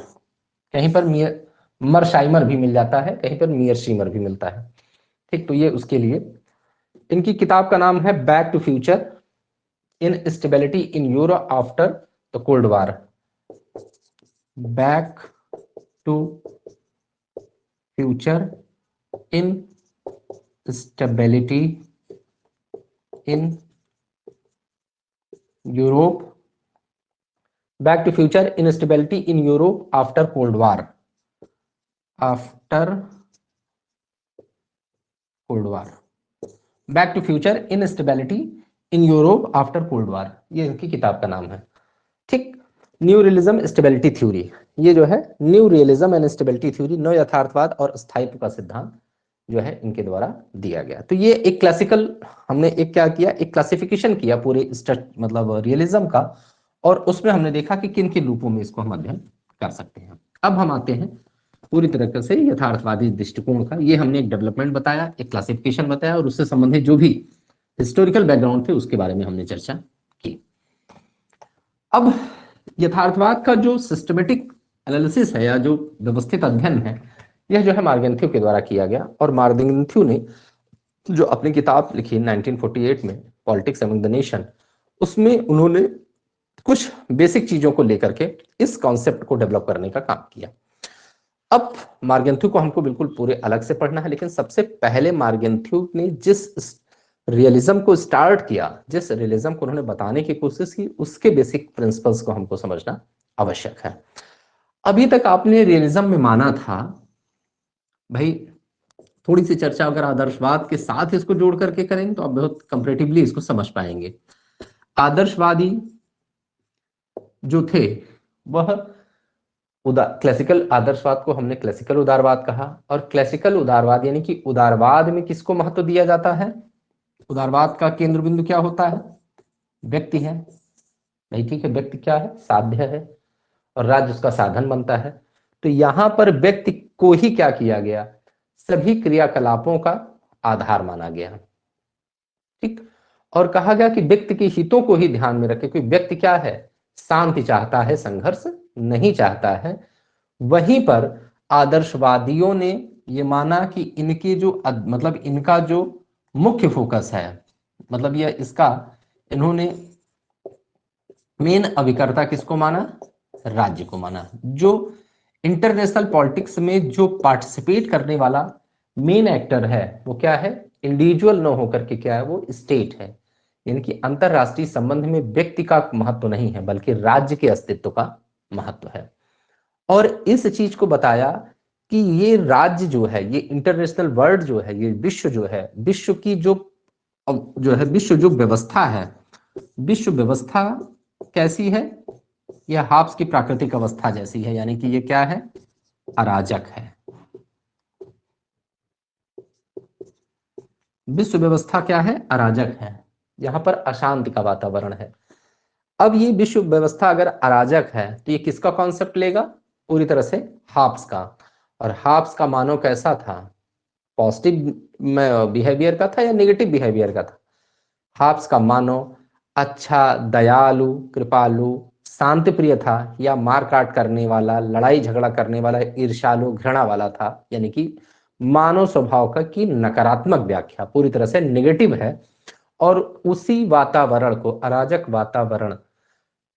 कहीं पर मियर मरशाइमर भी मिल जाता है, कहीं पर मियर शीमर भी मिलता है। ठीक, तो ये उसके लिए। इनकी किताब का नाम है back to future in stability in Europe after the cold war, back to future in stability in Europe, back to future in stability in Europe after cold war, after cold war, back to future in stability in Europe after cold war, ये इनकी किताब का नाम है। ठीक, new realism stability theory, ये जो है new realism and stability theory, नव यथार्थवाद और स्थायित्व का सिद्धांत जो है इनके द्वारा दिया गया। तो ये एक क्लासिकल, हमने एक क्या किया, एक क्लासिफिकेशन किया पूरे मतलब रियलिज्म का, और उसमें हमने देखा कि किन किन रूपों में इसको हम अध्ययन कर सकते हैं। अब हम आते हैं पूरी तरह से यथार्थवादी दृष्टिकोण का। ये हमने एक डेवलपमेंट बताया, एक क्लासिफिकेशन बताया, और उससे संबंधित जो भी हिस्टोरिकल बैकग्राउंड थे उसके बारे में हमने चर्चा की। अब यथार्थवाद का जो सिस्टमेटिक एनालिसिस है या जो व्यवस्थित अध्ययन है, यह जो है मार्गेंथ्यू के द्वारा किया गया। और मार्गेंथ्यू ने जो अपनी किताब लिखी 1948 में, पॉलिटिक्स अमंग द नेशन, उसमें उन्होंने कुछ बेसिक चीजों को लेकर के इस कॉन्सेप्ट को डेवलप करने का काम किया। अब मार्गेंथ्यू को हमको बिल्कुल पूरे अलग से पढ़ना है, लेकिन सबसे पहले मार्गेंथ्यू ने जिस रियलिज्म को स्टार्ट किया, जिस रियलिज्म को उन्होंने बताने की कोशिश की, उसके बेसिक प्रिंसिपल्स को हमको समझना आवश्यक है। अभी तक आपने रियलिज्म में माना था भाई थोड़ी सी चर्चा अगर आदर्शवाद के साथ इसको जोड़ करके करेंगे तो आप बहुत कंपैरेटिवली इसको समझ पाएंगे। आदर्शवादी जो थे वह क्लासिकल आदर्शवाद को हमने क्लासिकल उदारवाद कहा, और क्लासिकल उदारवाद यानी कि उदारवाद में किसको महत्व दिया जाता है? उदारवाद का केंद्र बिंदु क्या होता है? व्यक्ति है। नहीं, ठीक है, व्यक्ति क्या है? साध्य है, और राज्य उसका साधन बनता है। तो यहां पर व्यक्ति को ही क्या किया गया? सभी क्रियाकलापों का आधार माना गया। ठीक, और कहा गया कि व्यक्ति के हितों को ही ध्यान में रखे। कोई व्यक्ति क्या है? शांति चाहता है, संघर्ष नहीं चाहता है। वहीं पर आदर्शवादियों ने ये माना कि इनके जो मतलब इनका जो मुख्य फोकस है, मतलब ये इसका इन्होंने मेन अभिकर्ता किसको माना? राज्य को माना। जो इंटरनेशनल पॉलिटिक्स में जो पार्टिसिपेट करने वाला मेन एक्टर है वो क्या है? इंडिविजुअल न होकर के क्या है? वो स्टेट है। यानी कि अंतरराष्ट्रीय संबंध में व्यक्ति का महत्व नहीं है बल्कि राज्य के अस्तित्व का महत्व है। और इस चीज को बताया कि ये राज्य जो है, ये इंटरनेशनल वर्ल्ड जो है, ये विश्व जो है, विश्व की जो है विश्व जो व्यवस्था है, विश्व व्यवस्था कैसी है? यह हाब्स की प्राकृतिक अवस्था जैसी है। यानी कि ये क्या है? अराजक है। विश्व व्यवस्था क्या है? अराजक है। यहां पर अशांति का वातावरण है। अब ये विश्व व्यवस्था अगर अराजक है तो ये किसका कॉन्सेप्ट लेगा? पूरी तरह से हाब्स का। और हाब्स का मानव कैसा था? पॉजिटिव बिहेवियर का था या नेगेटिव बिहेवियर का था? हाब्स का मानव अच्छा, दयालु, कृपालु, शांति प्रिय था, या मार काट करने वाला, लड़ाई झगड़ा करने वाला, ईर्ष्यालु, घृणा वाला था? यानी कि मानव स्वभाव का की नकारात्मक व्याख्या पूरी तरह से नेगेटिव है। और उसी वातावरण को, अराजक वातावरण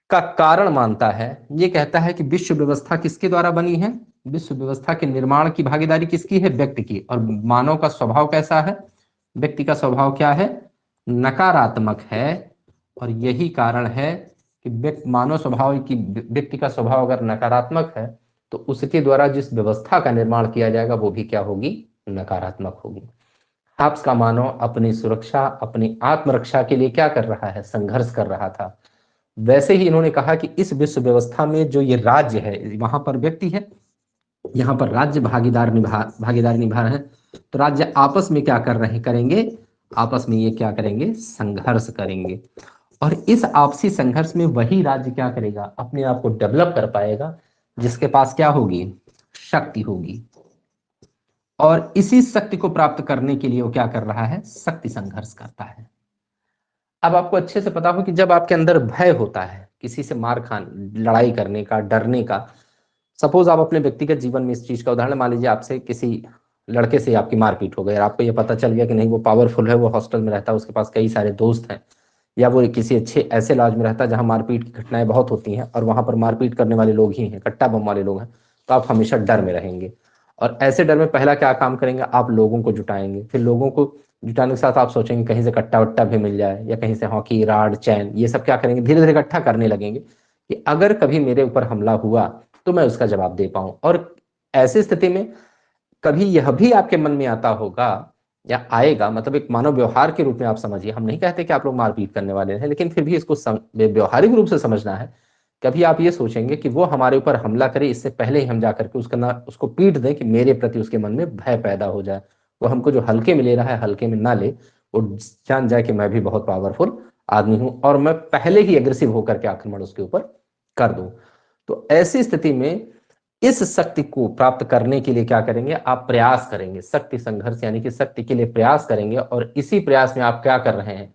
का कारण मानता है। ये कहता है कि विश्व व्यवस्था किसके द्वारा बनी है? विश्व व्यवस्था के निर्माण की भागीदारी किसकी है? व्यक्ति की। और मानव का स्वभाव कैसा है? व्यक्ति का स्वभाव क्या है? नकारात्मक है। और यही कारण है कि मानव स्वभाव की, व्यक्ति का स्वभाव अगर नकारात्मक है तो उसके द्वारा जिस व्यवस्था का निर्माण किया जाएगा वो भी क्या होगी? नकारात्मक होगी। हाब्स का मानव अपनी सुरक्षा, अपनी आत्मरक्षा के लिए क्या कर रहा है? संघर्ष कर रहा था। वैसे ही इन्होंने कहा कि इस विश्व व्यवस्था में जो ये राज्य है, वहां पर व्यक्ति है, यहाँ पर राज्य भागीदारी निभा रहे हैं। तो राज्य आपस में क्या कर रहे करेंगे? आपस में ये क्या करेंगे? संघर्ष करेंगे। और इस आपसी संघर्ष में वही राज्य क्या करेगा? अपने आप को डेवलप कर पाएगा जिसके पास क्या होगी? शक्ति होगी। और इसी शक्ति को प्राप्त करने के लिए वो क्या कर रहा है? शक्ति संघर्ष करता है। अब आपको अच्छे से पता हो कि जब आपके अंदर भय होता है किसी से मार लड़ाई करने का, डरने का, सपोज आप अपने व्यक्तिगत जीवन में इस चीज का उदाहरण, मान लीजिए आपसे किसी लड़के से आपकी मारपीट हो गई और आपको ये पता चल गया कि नहीं वो पावरफुल है, वो हॉस्टल में रहता है, उसके पास कई सारे दोस्त हैं, या वो किसी अच्छे ऐसे लॉज में रहता है जहां मारपीट की घटनाएं बहुत होती हैं और वहां पर मारपीट करने वाले लोग ही हैं, कट्टा बम वाले लोग हैं, तो आप हमेशा डर में रहेंगे। और ऐसे डर में पहला क्या काम करेंगे? आप लोगों को जुटाएंगे। फिर लोगों को जुटाने के साथ आप सोचेंगे कहीं से कट्टा वट्टा भी मिल जाए, या कहीं से हॉकी, राड, चैन, ये सब क्या करेंगे? धीरे धीरे इकट्ठा करने लगेंगे कि अगर कभी मेरे ऊपर हमला हुआ तो मैं उसका जवाब दे पाऊं। और ऐसी स्थिति में कभी यह भी आपके मन में आता होगा या आएगा, मतलब एक मानव व्यवहार के रूप में आप समझिए, हम नहीं कहते कि आप लोग मारपीट करने वाले हैं, लेकिन फिर भी इसको व्यवहारिक रूप से समझना है। कभी आप ये सोचेंगे कि वो हमारे ऊपर हमला करे इससे पहले ही हम जाकर के उसको पीट दें कि मेरे प्रति उसके मन में भय पैदा हो जाए। वो हमको जो हल्के में ले रहा है हल्के में ना ले, वो जान जाए कि मैं भी बहुत पावरफुल आदमी हूं और मैं पहले ही एग्रेसिव होकर के आक्रमण उसके ऊपर कर दूं। तो ऐसी स्थिति में इस शक्ति को प्राप्त करने के लिए क्या करेंगे? आप प्रयास करेंगे, शक्ति संघर्ष यानी कि शक्ति के लिए प्रयास करेंगे। और इसी प्रयास में आप क्या कर रहे हैं?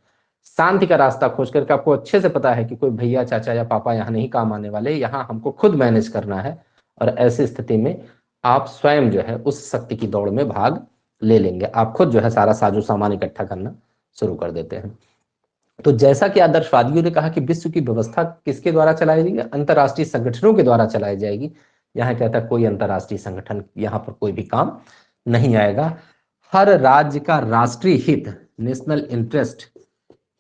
शांति का रास्ता खोज करके, आपको अच्छे से पता है कि कोई भैया, चाचा या पापा यहाँ नहीं काम आने वाले, यहाँ हमको खुद मैनेज करना है। और ऐसी स्थिति में आप स्वयं जो है उस शक्ति की दौड़ में भाग ले लेंगे। आप खुद जो है सारा साजो सामान इकट्ठा करना शुरू कर देते हैं। तो जैसा कि आदर्शवादियों ने कहा कि विश्व की व्यवस्था किसके द्वारा चलाई जाएगी? अंतरराष्ट्रीय संगठनों के द्वारा चलाई जाएगी। यहाँ कहता है कोई अंतरराष्ट्रीय संगठन यहाँ पर कोई भी काम नहीं आएगा। हर राज्य का राष्ट्रीय हित, नेशनल इंटरेस्ट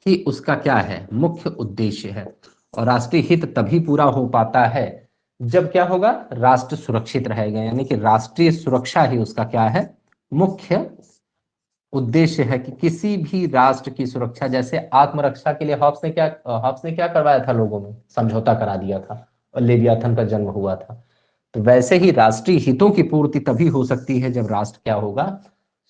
ही उसका क्या है? मुख्य उद्देश्य है। और राष्ट्रीय हित तभी पूरा हो पाता है जब क्या होगा, राष्ट्र सुरक्षित रहेगा, यानी कि राष्ट्रीय सुरक्षा ही उसका क्या है, मुख्य उद्देश्य है कि किसी भी राष्ट्र की सुरक्षा। जैसे आत्मरक्षा के लिए हॉब्स ने क्या करवाया था, लोगों में समझौता करा दिया था और लेवियाथन का जन्म हुआ था। तो वैसे ही राष्ट्रीय हितों की पूर्ति तभी हो सकती है जब राष्ट्र क्या होगा,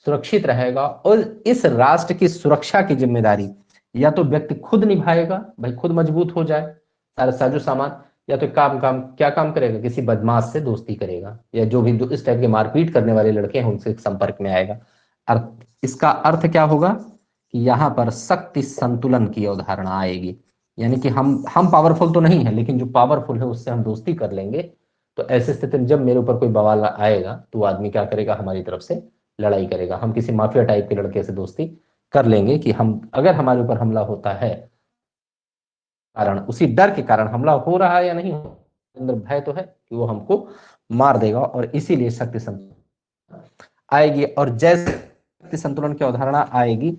सुरक्षित रहेगा। और इस राष्ट्र की सुरक्षा की जिम्मेदारी या तो व्यक्ति खुद निभाएगा, भाई खुद मजबूत हो जाए, सारे साजो सामान, या तो काम काम क्या काम करेगा, किसी बदमाश से दोस्ती करेगा, या जो भी इस टाइप के मारपीट करने वाले लड़के हैं उनसे संपर्क में आएगा। इसका अर्थ क्या होगा कि यहाँ पर शक्ति संतुलन की अवधारणा आएगी, यानी कि हम पावरफुल तो नहीं है, लेकिन जो पावरफुल है उससे हम दोस्ती कर लेंगे। तो ऐसी स्थिति में जब मेरे ऊपर कोई बवाल आएगा तो आदमी क्या करेगा, हमारी तरफ से लड़ाई करेगा। हम किसी माफिया टाइप के लड़के से दोस्ती कर लेंगे कि हम अगर हमारे ऊपर हमला होता है, कारण उसी डर के कारण हमला हो रहा है या नहीं, अंदर भय तो है कि वो हमको मार देगा, और इसीलिए शक्ति संतुलन आएगी। और जैसे शक्ति संतुलन की अवधारणा आएगी,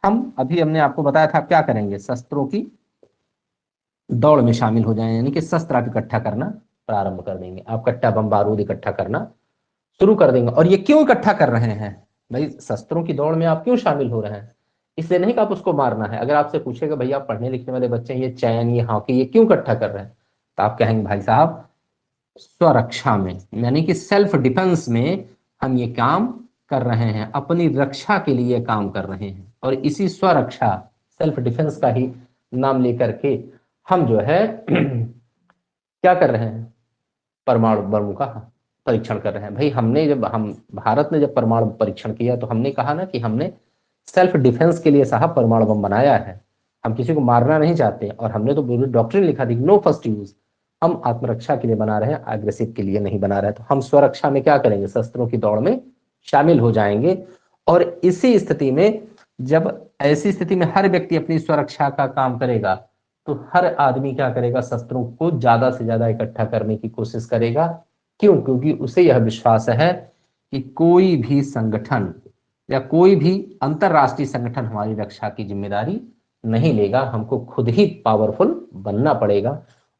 हमने आपको बताया था क्या करेंगे, शस्त्रों की दौड़ में शामिल हो जाए, यानी कि शस्त्र आप इकट्ठा करना प्रारंभ कर देंगे, आप कट्टा बम बारूद इकट्ठा करना शुरू कर देंगे। और ये क्यों इकट्ठा कर रहे हैं भाई, शस्त्रों की दौड़ में आप क्यों शामिल हो रहे हैं, इसलिए नहीं कि आप उसको मारना है। अगर आपसे पूछेगा भैया आप पढ़ने लिखने वाले बच्चे हैं, ये चैन ये हॉकी ये क्यों इकट्ठा कर रहे हैं, तो आप कहेंगे भाई साहब स्वरक्षा में, यानी कि सेल्फ डिफेंस में हम ये काम कर रहे हैं, अपनी रक्षा के लिए काम कर रहे हैं। और इसी स्वरक्षा सेल्फ डिफेंस का ही नाम लेकर के हम जो है क्या कर रहे हैं, परमाणु बम का परीक्षण कर रहे हैं। भाई हम भारत ने जब परमाणु परीक्षण किया तो हमने कहा ना कि हमने सेल्फ डिफेंस के लिए साहब परमाणु बम बनाया है, हम किसी को मारना नहीं चाहते। और हमने तो पूरी डॉक्ट्रिन लिखा थी, नो फर्स्ट यूज, हम आत्मरक्षा के लिए बना रहे हैं, एग्रेसिव के लिए नहीं बना रहे। तो हम स्वरक्षा में क्या करेंगे, शस्त्रों की दौड़ में शामिल हो जाएंगे। और इसी स्थिति में, जब ऐसी स्थिति में हर व्यक्ति अपनी स्वरक्षा का काम करेगा, तो हर आदमी क्या करेगा, शस्त्रों को ज्यादा से ज्यादा इकट्ठा करने की कोशिश करेगा। क्यों, क्योंकि उसे यह विश्वास है कि कोई भी संगठन या कोई भी अंतरराष्ट्रीय संगठन हमारी रक्षा की जिम्मेदारी नहीं लेगा, हमको खुद ही पावरफुल बनना पड़ेगा।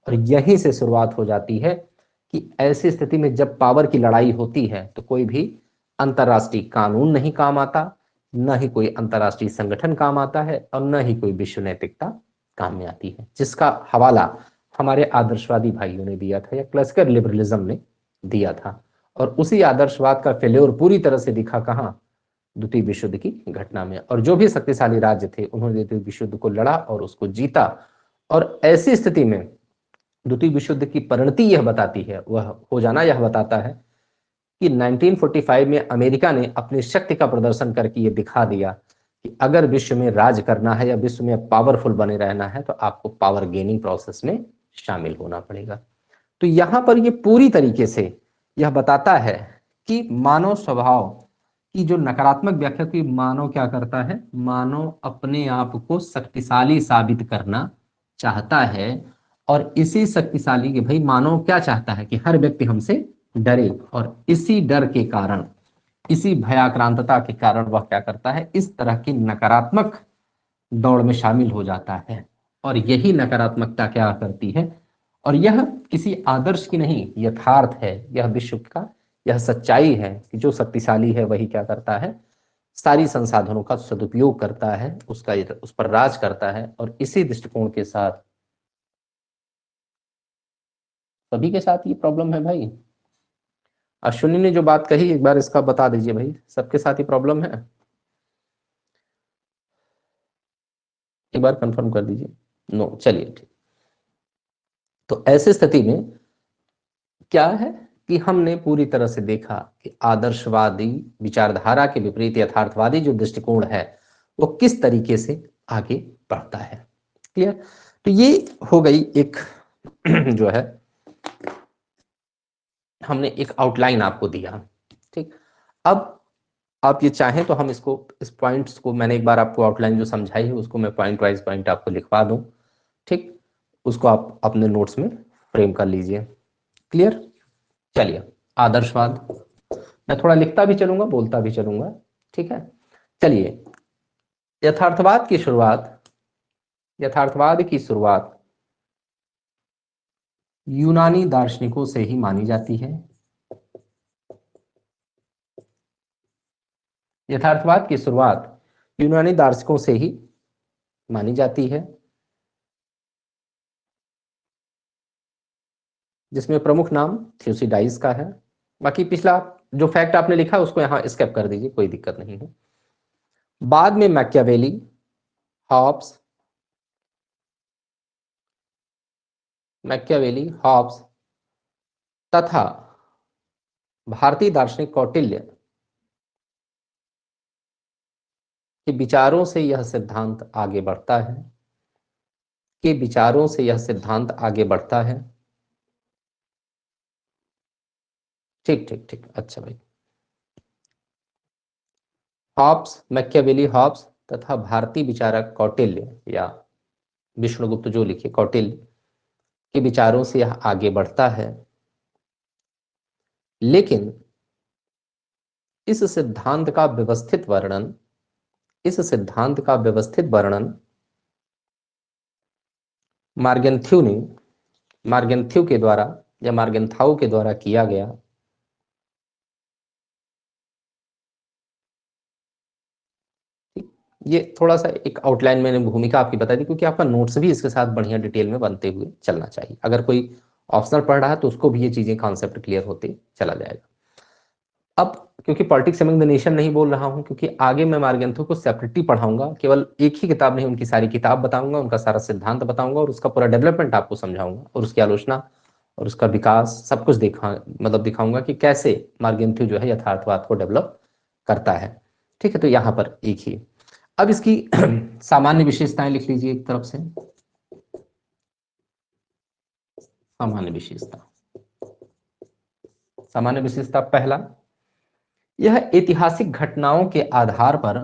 और यहीं से शुरुआत हो जाती है कि ऐसी स्थिति में जब पावर की लड़ाई होती है तो कोई भी अंतरराष्ट्रीय कानून नहीं काम आता, न ही कोई अंतरराष्ट्रीय संगठन काम आता है, और न ही कोई विश्व नैतिकता काम में आती है, जिसका हवाला हमारे आदर्शवादी भाइयों ने दिया था या क्लासिकल लिबरलिज्म ने दिया था। और उसी आदर्शवाद का फेल्योर पूरी तरह से दिखा कहां, द्वितीय विश्व युद्ध की घटना में। और जो भी शक्तिशाली राज्य थे उन्होंने द्वितीय विश्व युद्ध को लड़ा और उसको जीता। और ऐसी स्थिति में द्वितीय विश्व युद्ध की परिणति यह बताती है, वह हो जाना यह बताता है कि 1945 में अमेरिका ने अपनी शक्ति का प्रदर्शन करके ये दिखा दिया कि अगर विश्व में राज करना है या विश्व में पावरफुल बने रहना है तो आपको पावर गेनिंग प्रोसेस में शामिल होना पड़ेगा। तो यहां पर ये पूरी तरीके से यह बताता है कि मानव स्वभाव की जो नकारात्मक व्याख्या की, मानव क्या करता है, मानव अपने आप को शक्तिशाली साबित करना चाहता है। और इसी शक्तिशाली के भाई मानव क्या चाहता है कि हर व्यक्ति हमसे डरे, और इसी डर के कारण, इसी भयाक्रांतता के कारण वह क्या करता है, इस तरह की नकारात्मक दौड़ में शामिल हो जाता है। और यही नकारात्मकता क्या करती है, और यह किसी आदर्श की नहीं, यथार्थ है, यह विश्व का यह सच्चाई है कि जो शक्तिशाली है वही क्या करता है, सारी संसाधनों का सदुपयोग करता है, उस पर राज करता है। और इसी दृष्टिकोण के साथ सभी के साथ ये प्रॉब्लम है भाई। अश्विनी ने जो बात कही एक बार इसका बता दीजिए भाई, सबके साथ ही प्रॉब्लम है, एक बार कंफर्म कर दीजिए। नो, चलिए ठीक। तो ऐसी स्थिति में क्या है कि हमने पूरी तरह से देखा कि आदर्शवादी विचारधारा के विपरीत यथार्थवादी जो दृष्टिकोण है वो किस तरीके से आगे बढ़ता है। क्लियर। तो ये हो गई एक जो है, हमने एक आउटलाइन आपको दिया। ठीक, अब आप ये चाहें तो हम इसको, इस पॉइंट्स को मैंने एक बार आपको आउटलाइन जो समझाई है उसको मैं पॉइंट वाइज पॉइंट आपको लिखवा दूं। ठीक, उसको आप अपने नोट्स में फ्रेम कर लीजिए। क्लियर। चलिए, आदर्शवाद, मैं थोड़ा लिखता भी चलूंगा बोलता भी चलूंगा। ठीक है, चलिए। यथार्थवाद की शुरुआत, यथार्थवाद की शुरुआत यूनानी दार्शनिकों से ही मानी जाती है। यथार्थवाद की शुरुआत यूनानी दार्शनिकों से ही मानी जाती है, जिसमें प्रमुख नाम थ्यूसिडाइज का है। बाकी पिछला जो फैक्ट आपने लिखा उसको यहां स्किप कर दीजिए, कोई दिक्कत नहीं है। बाद में मैकियावेली, हॉब्स, तथा भारतीय दार्शनिक कौटिल्य के विचारों से यह सिद्धांत आगे बढ़ता है, ठीक ठीक ठीक, अच्छा भाई। हॉब्स, मैकियावेली, हॉब्स तथा भारतीय विचारक कौटिल्य या विष्णुगुप्त जो लिखे कौटिल्य के विचारों से यह आगे बढ़ता है, लेकिन इस सिद्धांत का व्यवस्थित वर्णन मार्गेंथ्यू के द्वारा या मार्गेंथाउ के द्वारा किया गया। ये थोड़ा सा एक आउटलाइन मैंने भूमिका आपकी बता दी, क्योंकि आपका नोट्स भी इसके साथ बढ़िया डिटेल में बनते हुए चलना चाहिए। अगर कोई ऑप्शनल पढ़ रहा है तो उसको भी ये चीजें कॉन्सेप्ट क्लियर होते चला जाएगा। अब क्योंकि पॉलिटिक्स अमंग द नेशन नहीं बोल रहा हूं, क्योंकि आगे मैं मार्गेंथो को सेपरेटली पढ़ाऊंगा, केवल एक ही किताब नहीं, उनकी सारी किताब बताऊंगा, उनका सारा सिद्धांत बताऊंगा और उसका पूरा डेवलपमेंट आपको समझाऊंगा और उसकी आलोचना और उसका विकास सब कुछ दिखाऊंगा कि कैसे मार्गेंथो जो है यथार्थवाद को डेवलप करता है। ठीक है, तो यहाँ पर एक ही। अब इसकी सामान्य विशेषताएं लिख लीजिए एक तरफ से। सामान्य विशेषता पहला, यह ऐतिहासिक घटनाओं के आधार पर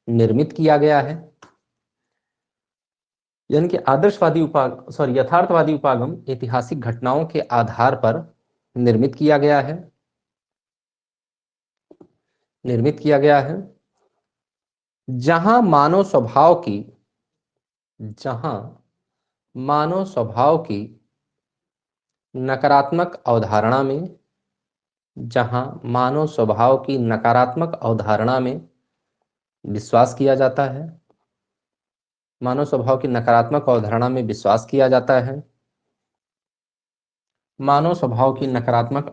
निर्मित किया गया है। यानी कि यथार्थवादी उपागम ऐतिहासिक घटनाओं के आधार पर निर्मित किया गया है, जहां मानव स्वभाव की नकारात्मक अवधारणा में विश्वास किया जाता है। मानव स्वभाव की नकारात्मक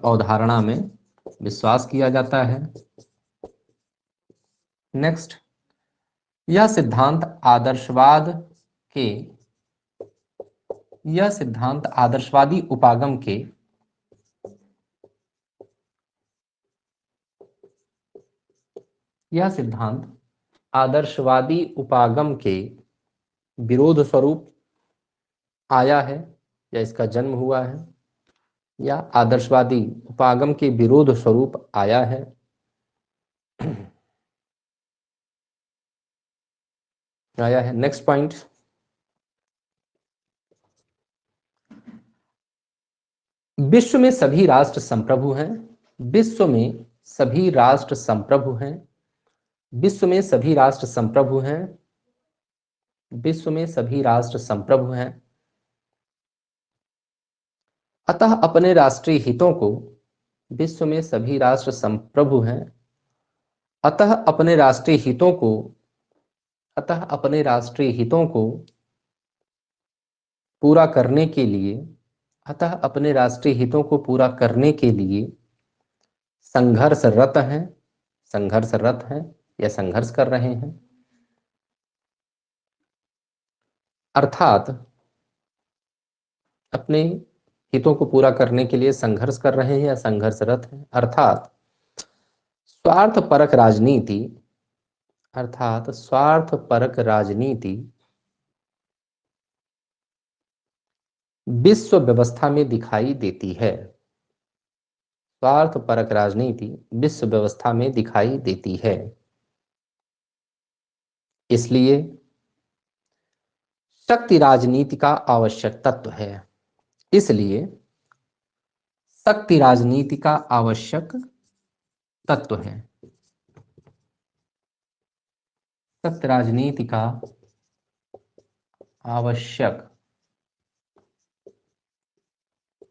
अवधारणा में विश्वास किया जाता है। नेक्स्ट, यह सिद्धांत आदर्शवादी उपागम के विरोध स्वरूप आया है या इसका जन्म हुआ है, या आदर्शवादी उपागम के विरोध स्वरूप आया है। नेक्स्ट पॉइंट, विश्व में सभी राष्ट्र संप्रभु हैं। अतः अपने राष्ट्रीय हितों को पूरा करने के लिए संघर्षरत हैं या संघर्ष कर रहे हैं। अर्थात अपने हितों को पूरा करने के लिए संघर्ष कर रहे हैं या संघर्षरत हैं। अर्थात स्वार्थपरक राजनीति विश्व व्यवस्था में दिखाई देती है। इसलिए शक्ति राजनीति का आवश्यक तत्व है, इसलिए शक्ति राजनीति का आवश्यक तत्व है। शक्ति राजनीति का आवश्यक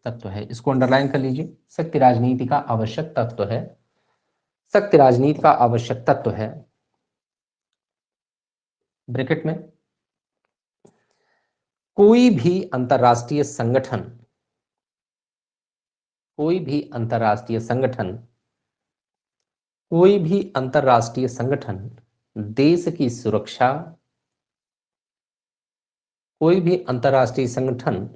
तत्व है, इसको अंडरलाइन कर लीजिए। शक्ति राजनीति का आवश्यक तत्व है, शक्ति राजनीति का आवश्यक तत्व है, ब्रैकेट में कोई भी अंतरराष्ट्रीय संगठन, कोई भी अंतरराष्ट्रीय संगठन, कोई भी अंतरराष्ट्रीय संगठन देश की सुरक्षा, कोई भी अंतरराष्ट्रीय संगठन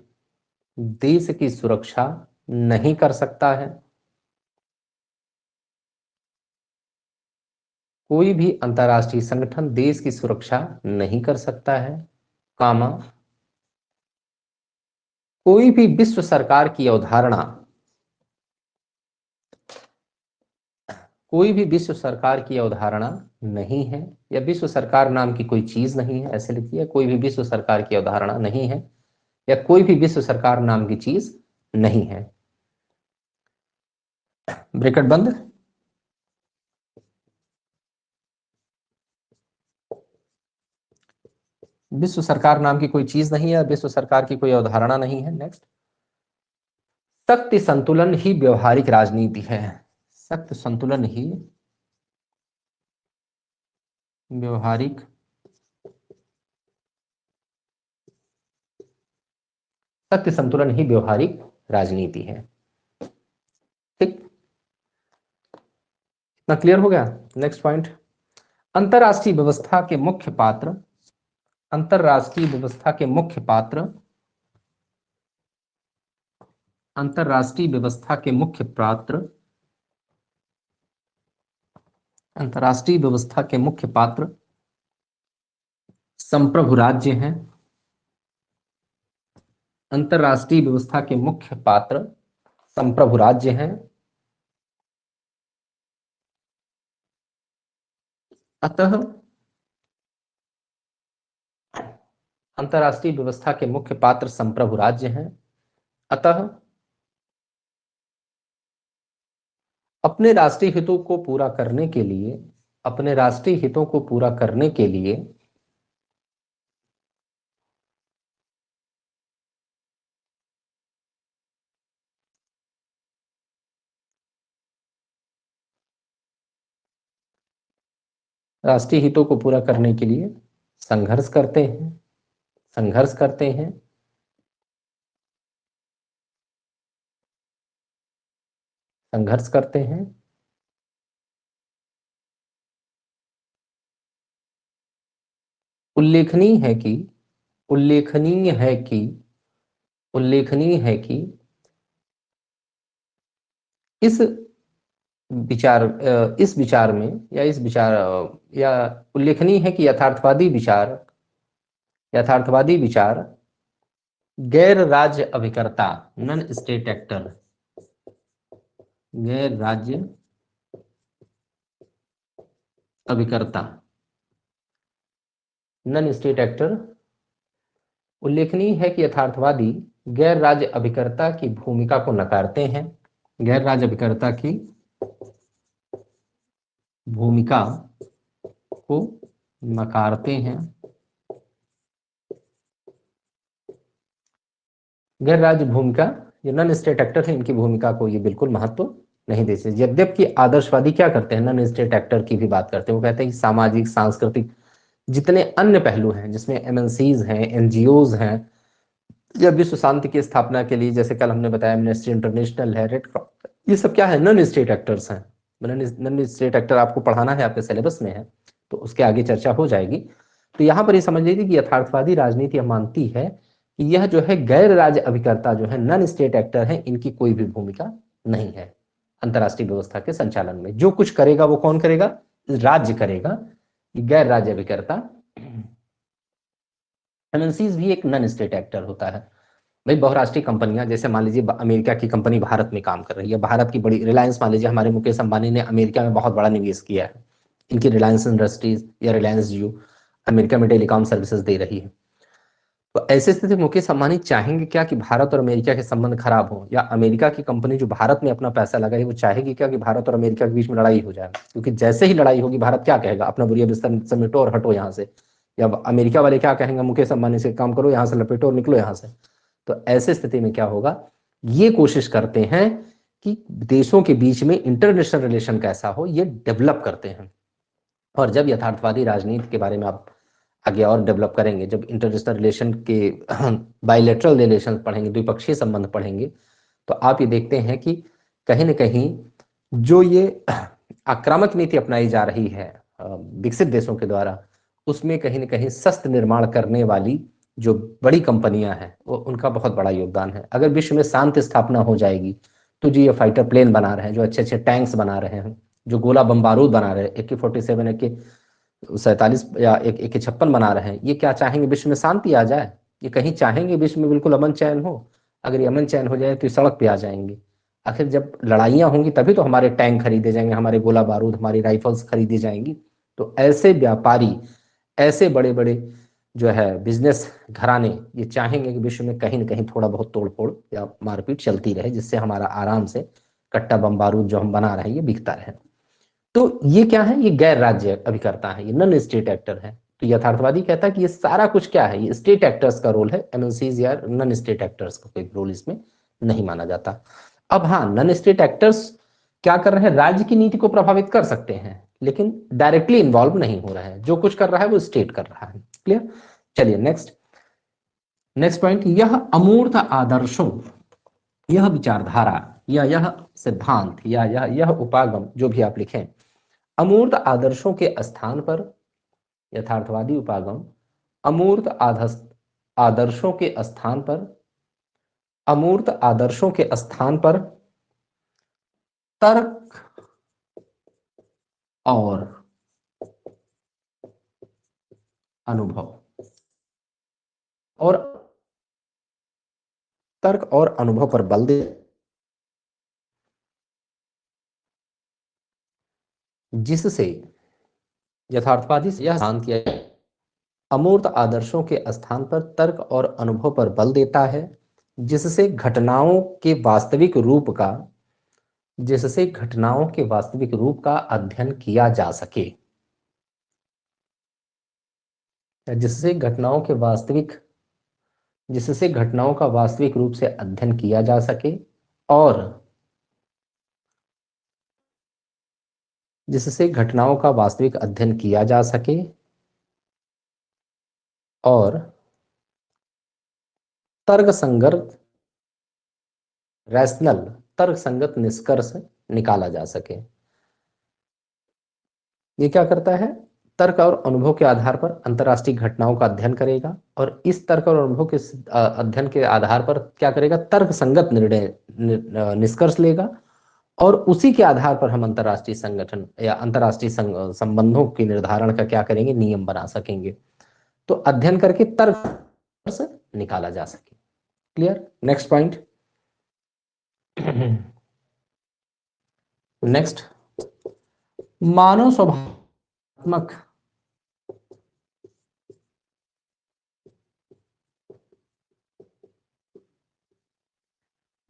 देश की सुरक्षा नहीं कर सकता है, कोई भी अंतरराष्ट्रीय संगठन देश की सुरक्षा नहीं कर सकता है, कामा कोई भी विश्व सरकार की अवधारणा, कोई भी विश्व सरकार की अवधारणा नहीं है, या विश्व सरकार नाम की कोई चीज नहीं है, ऐसे लिखिए, कोई भी विश्व सरकार की अवधारणा नहीं है, या कोई भी विश्व सरकार नाम की चीज नहीं है, ब्रैकेट बंद। विश्व सरकार नाम की कोई चीज नहीं है, विश्व सरकार की कोई अवधारणा नहीं है। नेक्स्ट, शक्ति संतुलन ही व्यवहारिक राजनीति है, शक्ति संतुलन ही व्यवहारिक शक्ति संतुलन ही व्यवहारिक राजनीति है। ठीक, इतना क्लियर हो गया। नेक्स्ट पॉइंट, अंतरराष्ट्रीय व्यवस्था के मुख्य पात्र, अंतरराष्ट्रीय व्यवस्था के मुख्य पात्र, अंतरराष्ट्रीय व्यवस्था के मुख्य पात्र, अंतरराष्ट्रीय व्यवस्था के मुख्य पात्र संप्रभु राज्य हैं, अंतरराष्ट्रीय व्यवस्था के मुख्य पात्र संप्रभु राज्य हैं, अतः अंतरराष्ट्रीय व्यवस्था के मुख्य पात्र संप्रभु राज्य हैं, अतः अपने राष्ट्रीय हितों को पूरा करने के लिए, अपने राष्ट्रीय हितों को पूरा करने के लिए राष्ट्रीय हितों को पूरा करने के लिए संघर्ष करते हैं, संघर्ष करते हैं, संघर्ष करते हैं। उल्लेखनीय है कि, उल्लेखनीय है कि, उल्लेखनीय है कि इस विचार में, या इस विचार, या उल्लेखनीय है कि यथार्थवादी विचार, यथार्थवादी विचार गैर राज्य अभिकर्ता, नॉन स्टेट एक्टर, गैर राज्य अभिकर्ता, नॉन स्टेट एक्टर, उल्लेखनीय है कि यथार्थवादी गैर राज्य अभिकर्ता की भूमिका को नकारते हैं, गैर राज्य अभिकर्ता की भूमिका को नकारते हैं, गैर राज्य भूमिका, ये नॉन स्टेट एक्टर है, इनकी भूमिका को ये बिल्कुल महत्व नहीं देते। यद्यपि आदर्शवादी क्या करते हैं, नॉन स्टेट एक्टर की भी बात करते हैं, वो कहते हैं कि सामाजिक, सांस्कृतिक जितने अन्य पहलू हैं, जिसमें एमएनसीज हैं, एनजीओज हैं, या विश्व शांति की स्थापना के लिए, जैसे कल हमने बताया एमनेस्टी इंटरनेशनल है, रेड क्रॉस, ये सब क्या है, नॉन स्टेट एक्टर्स हैं। नॉन स्टेट एक्टर आपको पढ़ाना है, आपके सिलेबस में है, तो उसके आगे चर्चा हो जाएगी। तो यहाँ पर ये समझ लीजिए कि यथार्थवादी राजनीति मानती है कि यह जो है गैर राज्य अभिकर्ता जो है, नॉन स्टेट एक्टर है, इनकी कोई भी भूमिका नहीं है अंतरराष्ट्रीय व्यवस्था के संचालन में। जो कुछ करेगा वो कौन करेगा, राज्य करेगा, गैर राज्य अभिकर्ता। एमएनसीज भी एक नॉन स्टेट एक्टर होता है भाई। बहुराष्ट्रीय कंपनियां, जैसे मान लीजिए अमेरिका की कंपनी भारत में काम कर रही है, भारत की बड़ी रिलायंस, मान लीजिए हमारे मुकेश अंबानी ने अमेरिका में बहुत बड़ा निवेश किया है, इनकी रिलायंस इंडस्ट्रीज या रिलायंस जियो अमेरिका में टेलीकॉम सर्विसेज दे रही है। तो ऐसे स्थिति में मुकेश अंबानी चाहेंगे क्या कि भारत और अमेरिका के संबंध खराब हो, या अमेरिका की कंपनी जो भारत में अपना पैसा लगाई वो चाहेगी क्या कि भारत और अमेरिका के बीच में लड़ाई हो जाए? क्योंकि जैसे ही लड़ाई होगी भारत क्या कहेगा, अपना बुरिया बिस्तर समेटो और हटो यहाँ से, या अमेरिका वाले क्या कहेंगे, मुकेश अंबानी से काम करो, यहाँ से लपेटो और निकलो यहाँ से। तो ऐसे स्थिति में क्या होगा, ये कोशिश करते हैं कि देशों के बीच में इंटरनेशनल रिलेशन कैसा हो, ये डेवलप करते हैं। और जब यथार्थवादी राजनीति के बारे में आप आगे और डेवलप करेंगे, जब इंटरनेशनल रिलेशन के बायलैटरल रिलेशन पढ़ेंगे, द्विपक्षीय संबंध पढ़ेंगे, तो आप ये देखते हैं कि कहीं ना कहीं जो ये आक्रामक नीति अपनाई जा रही है विकसित देशों के द्वारा, उसमें कहीं ना कहीं शस्त्र निर्माण करने वाली जो बड़ी कंपनियां हैं वो उनका बहुत बड़ा योगदान है। अगर विश्व में शांति स्थापना हो जाएगी तो जो ये फाइटर प्लेन बना रहे हैं, जो अच्छे अच्छे टैंक्स बना रहे हैं, जो गोला बम बारूद बना रहे हैं, AK-47, AK-47 या AK-56 बना रहे हैं, ये क्या चाहेंगे, विश्व में शांति आ जाए? ये कहीं चाहेंगे विश्व में बिल्कुल अमन चैन हो? अगर ये अमन चैन हो जाए तो ये सड़क पे आ जाएंगे। आखिर जब लड़ाइयाँ होंगी तभी तो हमारे टैंक खरीदे जाएंगे, हमारे गोला बारूद, हमारी राइफल्स खरीदी जाएंगी। तो ऐसे व्यापारी, ऐसे बड़े बड़े जो है बिजनेस घराने, ये चाहेंगे कि विश्व में कहीं ना कहीं थोड़ा बहुत तोड़फोड़ या मारपीट चलती रहे, जिससे हमारा आराम से कट्टा बम बारूद जो हम बना रहे हैं ये बिकता रहे। तो ये क्या है, ये गैर राज्य अभिकर्ता है, ये नॉन स्टेट एक्टर है। तो यथार्थवादी कहता है कि ये सारा कुछ क्या है, ये स्टेट एक्टर्स का रोल है, MNCs या नॉन स्टेट एक्टर्स का कोई रोल इसमें नहीं माना जाता। अब हाँ, नॉन स्टेट एक्टर्स क्या कर रहे हैं, राज्य की नीति को प्रभावित कर सकते हैं, लेकिन डायरेक्टली इन्वॉल्व नहीं हो रहे हैं। जो कुछ कर रहा है वो स्टेट कर रहा है। क्लियर? चलिए नेक्स्ट पॉइंट, यह अमूर्त आदर्शों, यह विचारधारा या यह सिद्धांत या यह उपागम, जो भी आप लिखें, अमूर्त आदर्शों के स्थान पर, यथार्थवादी उपागम अमूर्त आदर्शों के स्थान पर, अमूर्त आदर्शों के स्थान पर तर्क और अनुभव, और तर्क और अनुभव पर बल दे, जिससे यथार्थवादी से यह सिद्धांत किया, अमूर्त आदर्शों के स्थान पर तर्क और अनुभव पर बल देता है, जिससे घटनाओं के वास्तविक रूप का, जिससे घटनाओं के वास्तविक रूप का अध्ययन किया जा सके, जिससे घटनाओं के वास्तविक, जिससे घटनाओं का वास्तविक रूप से अध्ययन किया जा सके, और जिससे घटनाओं का वास्तविक अध्ययन किया जा सके और तर्कसंगत, रैशनल, तर्कसंगत निष्कर्ष निकाला जा सके। ये क्या करता है, तर्क और अनुभव के आधार पर अंतरराष्ट्रीय घटनाओं का अध्ययन करेगा, और इस तर्क और अनुभव के अध्ययन के आधार पर क्या करेगा, तर्कसंगत निर्णय निष्कर्ष लेगा, और उसी के आधार पर हम अंतरराष्ट्रीय संगठन या अंतरराष्ट्रीय संबंधों के निर्धारण का क्या करेंगे, नियम बना सकेंगे। तो अध्ययन करके तर्क से निकाला जा सके। क्लियर? नेक्स्ट पॉइंट, नेक्स्ट, मानव स्वभावात्मक,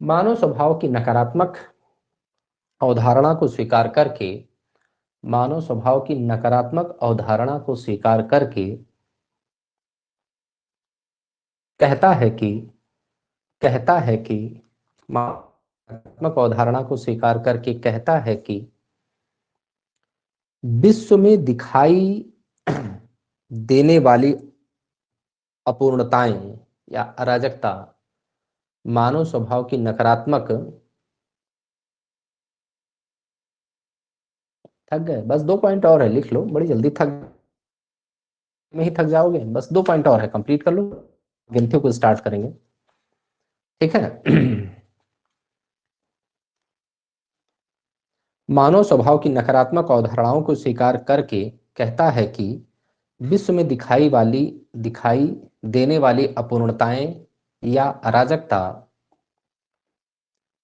मानव स्वभाव की नकारात्मक अवधारणा को स्वीकार करके, मानव स्वभाव की नकारात्मक अवधारणा को स्वीकार करके कहता है कि, नकारात्मक अवधारणा को स्वीकार करके कहता है कि विश्व में दिखाई देने वाली अपूर्णताएं या अराजकता मानव स्वभाव की नकारात्मक, थक गए? बस 2 पॉइंट और है, लिख लो, बड़ी जल्दी थक में ही थक जाओगे। बस 2 पॉइंट और है, कंप्लीट कर लो, गिनतियों को स्टार्ट करेंगे। ठीक है? मानव स्वभाव की नकारात्मक अवधारणाओं को स्वीकार करके कहता है कि विश्व में दिखाई देने वाली अपूर्णताएं या अराजकता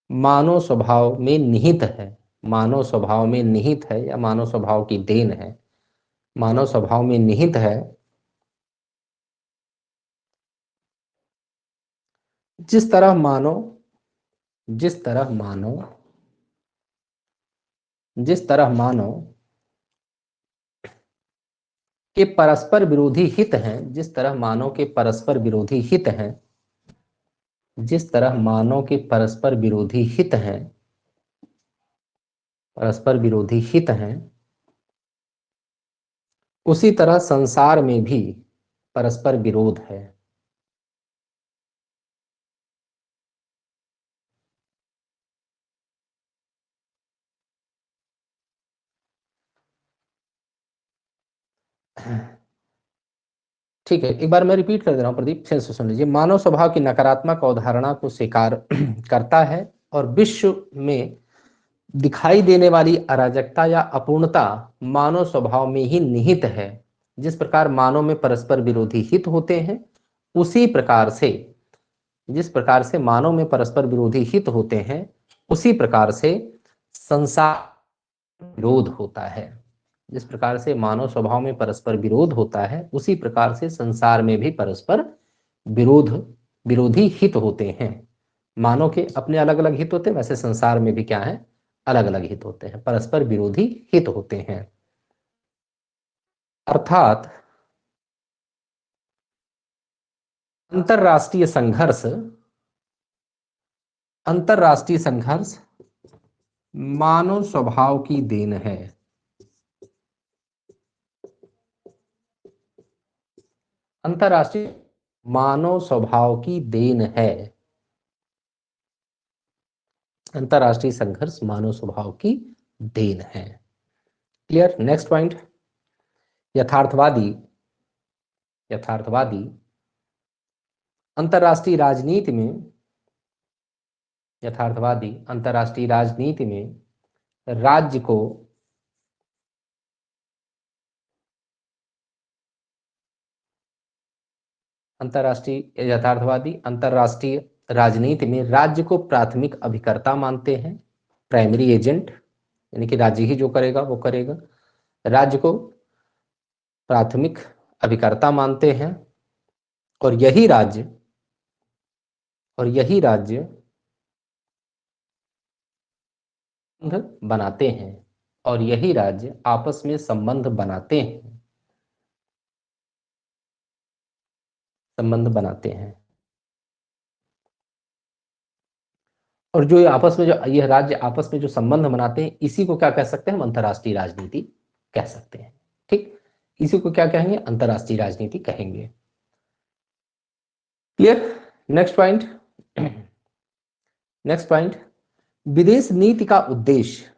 मानव स्वभाव में निहित है, मानव स्वभाव में निहित है या मानव स्वभाव की देन है, मानव स्वभाव में निहित है जिस तरह मानो जिस तरह मानो जिस तरह मानो के परस्पर विरोधी हित हैं, जिस तरह मानव के परस्पर विरोधी हित हैं, जिस तरह मानव के परस्पर विरोधी हित हैं, परस्पर विरोधी हित हैं, उसी तरह संसार में भी परस्पर विरोध है। ठीक है, एक बार मैं रिपीट कर दे रहा हूं प्रदीप, फिर से सुन लीजिए। मानव स्वभाव की नकारात्मक अवधारणा को स्वीकार करता है और विश्व में दिखाई देने वाली अराजकता या अपूर्णता मानव स्वभाव में ही निहित है। जिस प्रकार मानव में परस्पर विरोधी हित होते हैं, उसी प्रकार से जिस प्रकार से मानव में परस्पर विरोधी हित होते हैं, उसी प्रकार से संसार विरोध होता है। जिस प्रकार से मानव स्वभाव में परस्पर विरोध होता है, उसी प्रकार से संसार में भी परस्पर विरोध विरोधी हित होते हैं। मानव के अपने अलग अलग हित होते हैं, वैसे संसार में भी क्या है, अलग अलग हित होते हैं, परस्पर विरोधी हित होते हैं। अर्थात अंतरराष्ट्रीय संघर्ष अंतरराष्ट्रीय संघर्ष मानव स्वभाव की देन है। अंतरराष्ट्रीय मानव स्वभाव की देन है। अंतरराष्ट्रीय संघर्ष मानव स्वभाव की देन है। क्लियर? नेक्स्ट पॉइंट, यथार्थवादी यथार्थवादी अंतरराष्ट्रीय राजनीति में यथार्थवादी अंतरराष्ट्रीय राजनीति में राज्य को यथार्थवादी अंतरराष्ट्रीय राजनीति में राज्य को प्राथमिक अभिकर्ता मानते हैं, प्राइमरी एजेंट, यानी कि राज्य ही जो करेगा वो करेगा। राज्य को प्राथमिक अभिकर्ता मानते हैं और यही राज्य बनाते हैं और यही राज्य आपस में संबंध बनाते हैं और जो ये राज्य आपस में जो संबंध बनाते हैं, इसी को क्या कह सकते हैं हम, अंतरराष्ट्रीय राजनीति कह सकते हैं। ठीक, इसी को क्या कहेंगे, अंतरराष्ट्रीय राजनीति कहेंगे। क्लियर? नेक्स्ट पॉइंट, विदेश नीति का उद्देश्य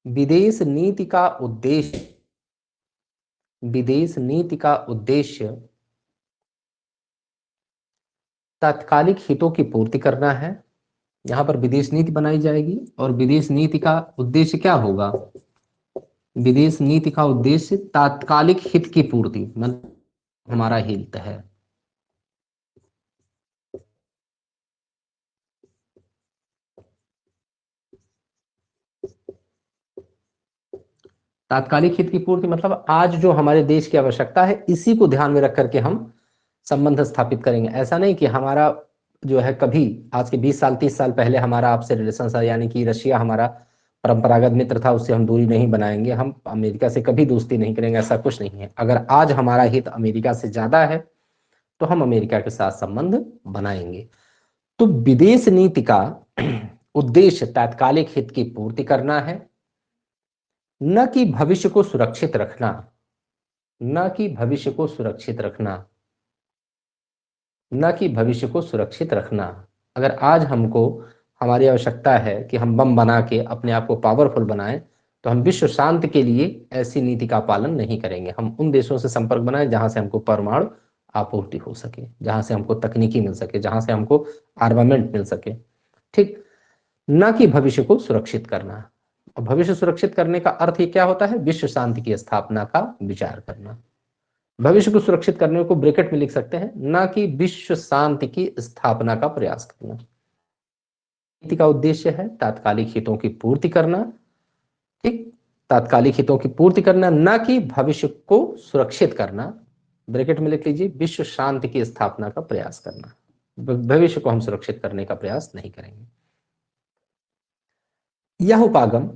विदेश नीति का उद्देश्य तात्कालिक हितों की पूर्ति करना है। यहां पर विदेश नीति बनाई जाएगी और विदेश नीति का उद्देश्य क्या होगा, विदेश नीति का उद्देश्य तात्कालिक हित की पूर्ति, मतलब हमारा हित है। तात्कालिक हित की पूर्ति मतलब आज जो हमारे देश की आवश्यकता है, इसी को ध्यान में रख करके हम संबंध स्थापित करेंगे। ऐसा नहीं कि हमारा जो है, कभी आज के 20 साल 30 साल पहले हमारा आपसे रिलेशन था, यानी कि रशिया हमारा परंपरागत मित्र था, उससे हम दूरी नहीं बनाएंगे, हम अमेरिका से कभी दोस्ती नहीं करेंगे, ऐसा कुछ नहीं है। अगर आज हमारा हित अमेरिका से ज्यादा है तो हम अमेरिका के साथ संबंध बनाएंगे। तो विदेश नीति का उद्देश्य तात्कालिक हित की पूर्ति करना है, न कि भविष्य को सुरक्षित रखना, न कि भविष्य को सुरक्षित रखना। अगर आज हमको हमारी आवश्यकता है कि हम बम बना के अपने आप को पावरफुल बनाएं, तो हम विश्व शांति के लिए ऐसी नीति का पालन नहीं करेंगे। हम उन देशों से संपर्क बनाएं जहां से हमको परमाणु आपूर्ति हो सके, जहां से हमको तकनीकी मिल सके, जहां से हमको आर्मामेंट मिल सके। ठीक, न कि भविष्य को सुरक्षित करना। और भविष्य सुरक्षित करने का अर्थ ये क्या होता है, विश्व शांति की स्थापना का विचार करना। भविष्य को सुरक्षित करने को ब्रैकेट में लिख सकते हैं, न कि विश्व शांति की स्थापना का प्रयास करना। नीति का उद्देश्य है तात्कालिक हितों की पूर्ति करना, ठीक, तात्कालिक हितों की पूर्ति करना, न कि भविष्य को सुरक्षित करना। ब्रैकेट में लिख लीजिए, विश्व शांति की स्थापना का प्रयास करना, भविष्य को हम सुरक्षित करने का प्रयास नहीं करेंगे। यह उपागम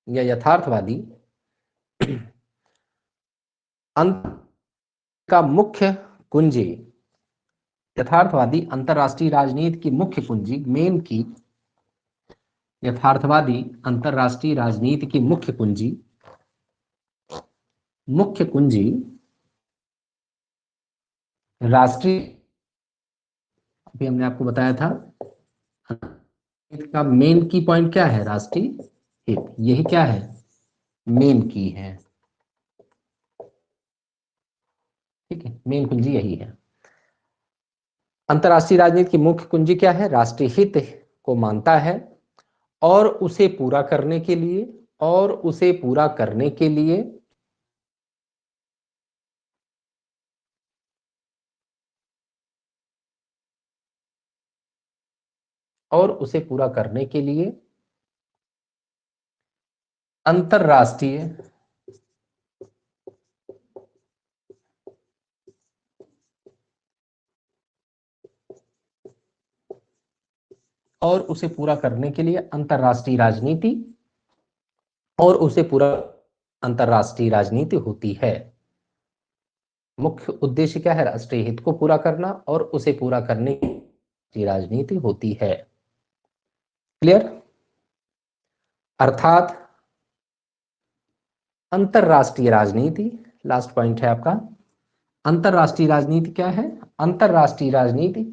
या यथार्थवादी अंत का मुख्य कुंजी, यथार्थवादी अंतरराष्ट्रीय राजनीति की मुख्य कुंजी, मेन की, यथार्थवादी अंतरराष्ट्रीय राजनीति की मुख्य कुंजी राष्ट्रीय, अभी हमने आपको बताया था इसका मेन की पॉइंट क्या है, राष्ट्रीय हित, यही क्या है, मेन की है, ठीक है, मेन कुंजी यही है। अंतरराष्ट्रीय राजनीति की मुख्य कुंजी क्या है, राष्ट्रीय हित को मानता है और उसे पूरा करने के लिए और उसे पूरा करने के लिए अंतरराष्ट्रीय और उसे पूरा करने के लिए अंतरराष्ट्रीय राजनीति और उसे पूरा अंतरराष्ट्रीय राजनीति होती है। मुख्य उद्देश्य क्या है, राष्ट्रीय हित को पूरा करना और उसे पूरा करने की राजनीति होती है। क्लियर? अर्थात अंतरराष्ट्रीय राजनीति, लास्ट पॉइंट है आपका, अंतरराष्ट्रीय राजनीति क्या है, अंतरराष्ट्रीय राजनीति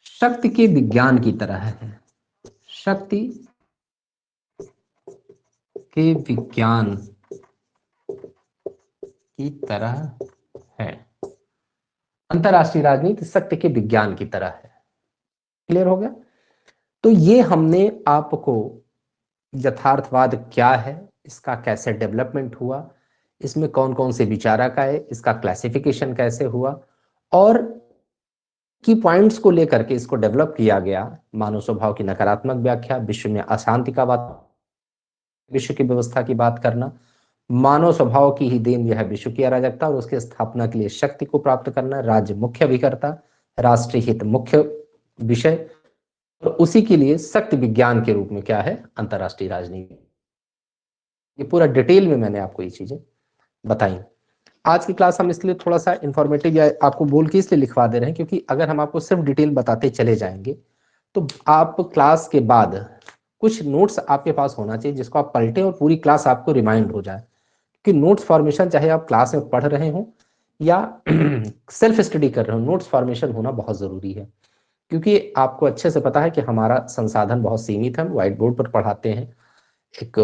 शक्ति के विज्ञान की तरह है, शक्ति के विज्ञान की तरह है, अंतरराष्ट्रीय राजनीति शक्ति के विज्ञान की तरह है। क्लियर हो गया? तो ये हमने आपको यथार्थवाद क्या है, इसका कैसे डेवलपमेंट हुआ, इसमें कौन कौन से विचारक आए, इसका क्लासिफिकेशन कैसे हुआ और की पॉइंट्स को लेकर के इसको डेवलप किया गया। मानव स्वभाव की नकारात्मक व्याख्या, विश्व में अशांति का बात, विश्व की व्यवस्था की बात करना, मानव स्वभाव की ही देन यह विश्व की अराजकता और उसकी स्थापना के लिए शक्ति को प्राप्त करना, राज्य मुख्य अभिकर्ता, राष्ट्रीय हित मुख्य विषय और उसी के लिए शक्ति विज्ञान के रूप में क्या है, अंतरराष्ट्रीय राजनीति। ये पूरा डिटेल में मैंने आपको ये चीजें बताई। आज की क्लास हम इसलिए थोड़ा सा इंफॉर्मेटिव या आपको बोल के इसलिए लिखवा दे रहे हैं क्योंकि अगर हम आपको सिर्फ डिटेल बताते चले जाएंगे तो आप क्लास के बाद कुछ नोट्स आपके पास होना चाहिए जिसको आप पलटें और पूरी क्लास आपको रिमाइंड हो जाए। कि नोट्स फॉर्मेशन चाहे आप क्लास में पढ़ रहे हो या सेल्फ स्टडी कर रहे हो, नोट्स फॉर्मेशन होना बहुत जरूरी है क्योंकि आपको अच्छे से पता है कि हमारा संसाधन बहुत सीमित है। हम व्हाइट बोर्ड पर पढ़ाते हैं एक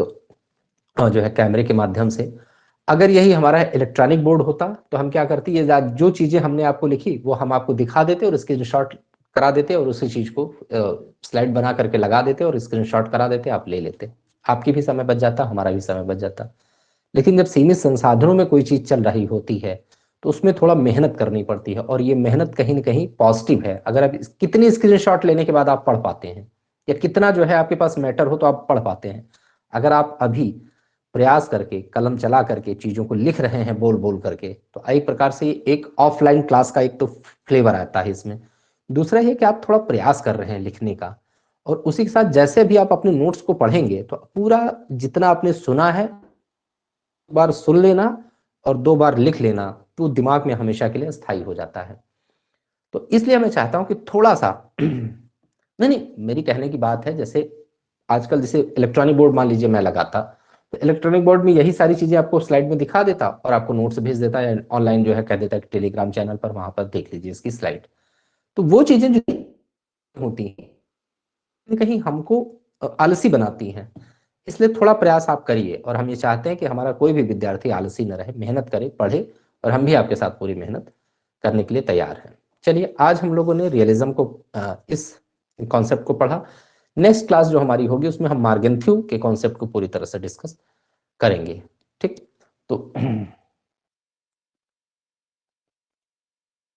जो है कैमरे के माध्यम से। अगर यही हमारा इलेक्ट्रॉनिक बोर्ड होता तो हम क्या करते, ये जो चीजें हमने आपको लिखी वो हम आपको दिखा देते और स्क्रीनशॉट करा देते और उसी चीज को स्लाइड बना करके लगा देते और स्क्रीनशॉट करा देते, आप ले लेते, आपकी भी समय बच जाता, हमारा भी समय बच जाता। लेकिन जब सीमित संसाधनों में कोई चीज चल रही होती है तो उसमें थोड़ा मेहनत करनी पड़ती है और ये मेहनत कहीं ना कहीं पॉजिटिव है। अगर आप कितनी स्क्रीनशॉट लेने के बाद आप पढ़ पाते हैं या कितना जो है आपके पास मैटर हो तो आप पढ़ पाते हैं। अगर आप अभी प्रयास करके कलम चला करके चीजों को लिख रहे हैं बोल बोल करके तो एक प्रकार से एक ऑफलाइन क्लास का एक तो फ्लेवर आता है इसमें। दूसरा ये कि आप थोड़ा प्रयास कर रहे हैं लिखने का और उसी के साथ जैसे भी आप अपने नोट्स को पढ़ेंगे तो पूरा जितना आपने सुना है बार सुन लेना और 2 बार लिख लेना तो दिमाग में हमेशा के लिए स्थायी हो जाता है। तो इसलिए मैं चाहता हूं कि थोड़ा सा नहीं नहीं मेरी कहने की बात है, जैसे आजकल जैसे इलेक्ट्रॉनिक बोर्ड मान लीजिए मैं लगाता तो इलेक्ट्रॉनिक बोर्ड में यही सारी चीजें आपको स्लाइड में दिखा देता और आपको नोट्स भेज देता है, ऑनलाइन जो है कह देता है कि टेलीग्राम चैनल पर वहां पर देख लीजिए इसकी स्लाइड। तो वो चीजें जो होती हैं कहीं हमको आलसी बनाती हैं। इसलिए थोड़ा प्रयास आप करिए और हम ये चाहते हैं कि हमारा कोई भी विद्यार्थी आलसी न रहे, मेहनत करे, पढ़े और हम भी आपके साथ पूरी मेहनत करने के लिए तैयार हैं। चलिए आज हम लोगों ने रियलिज्म को इस कॉन्सेप्ट को पढ़ा। नेक्स्ट क्लास जो हमारी होगी उसमें हम मार्गेंथ्यू के कॉन्सेप्ट को पूरी तरह से डिस्कस करेंगे। ठीक, तो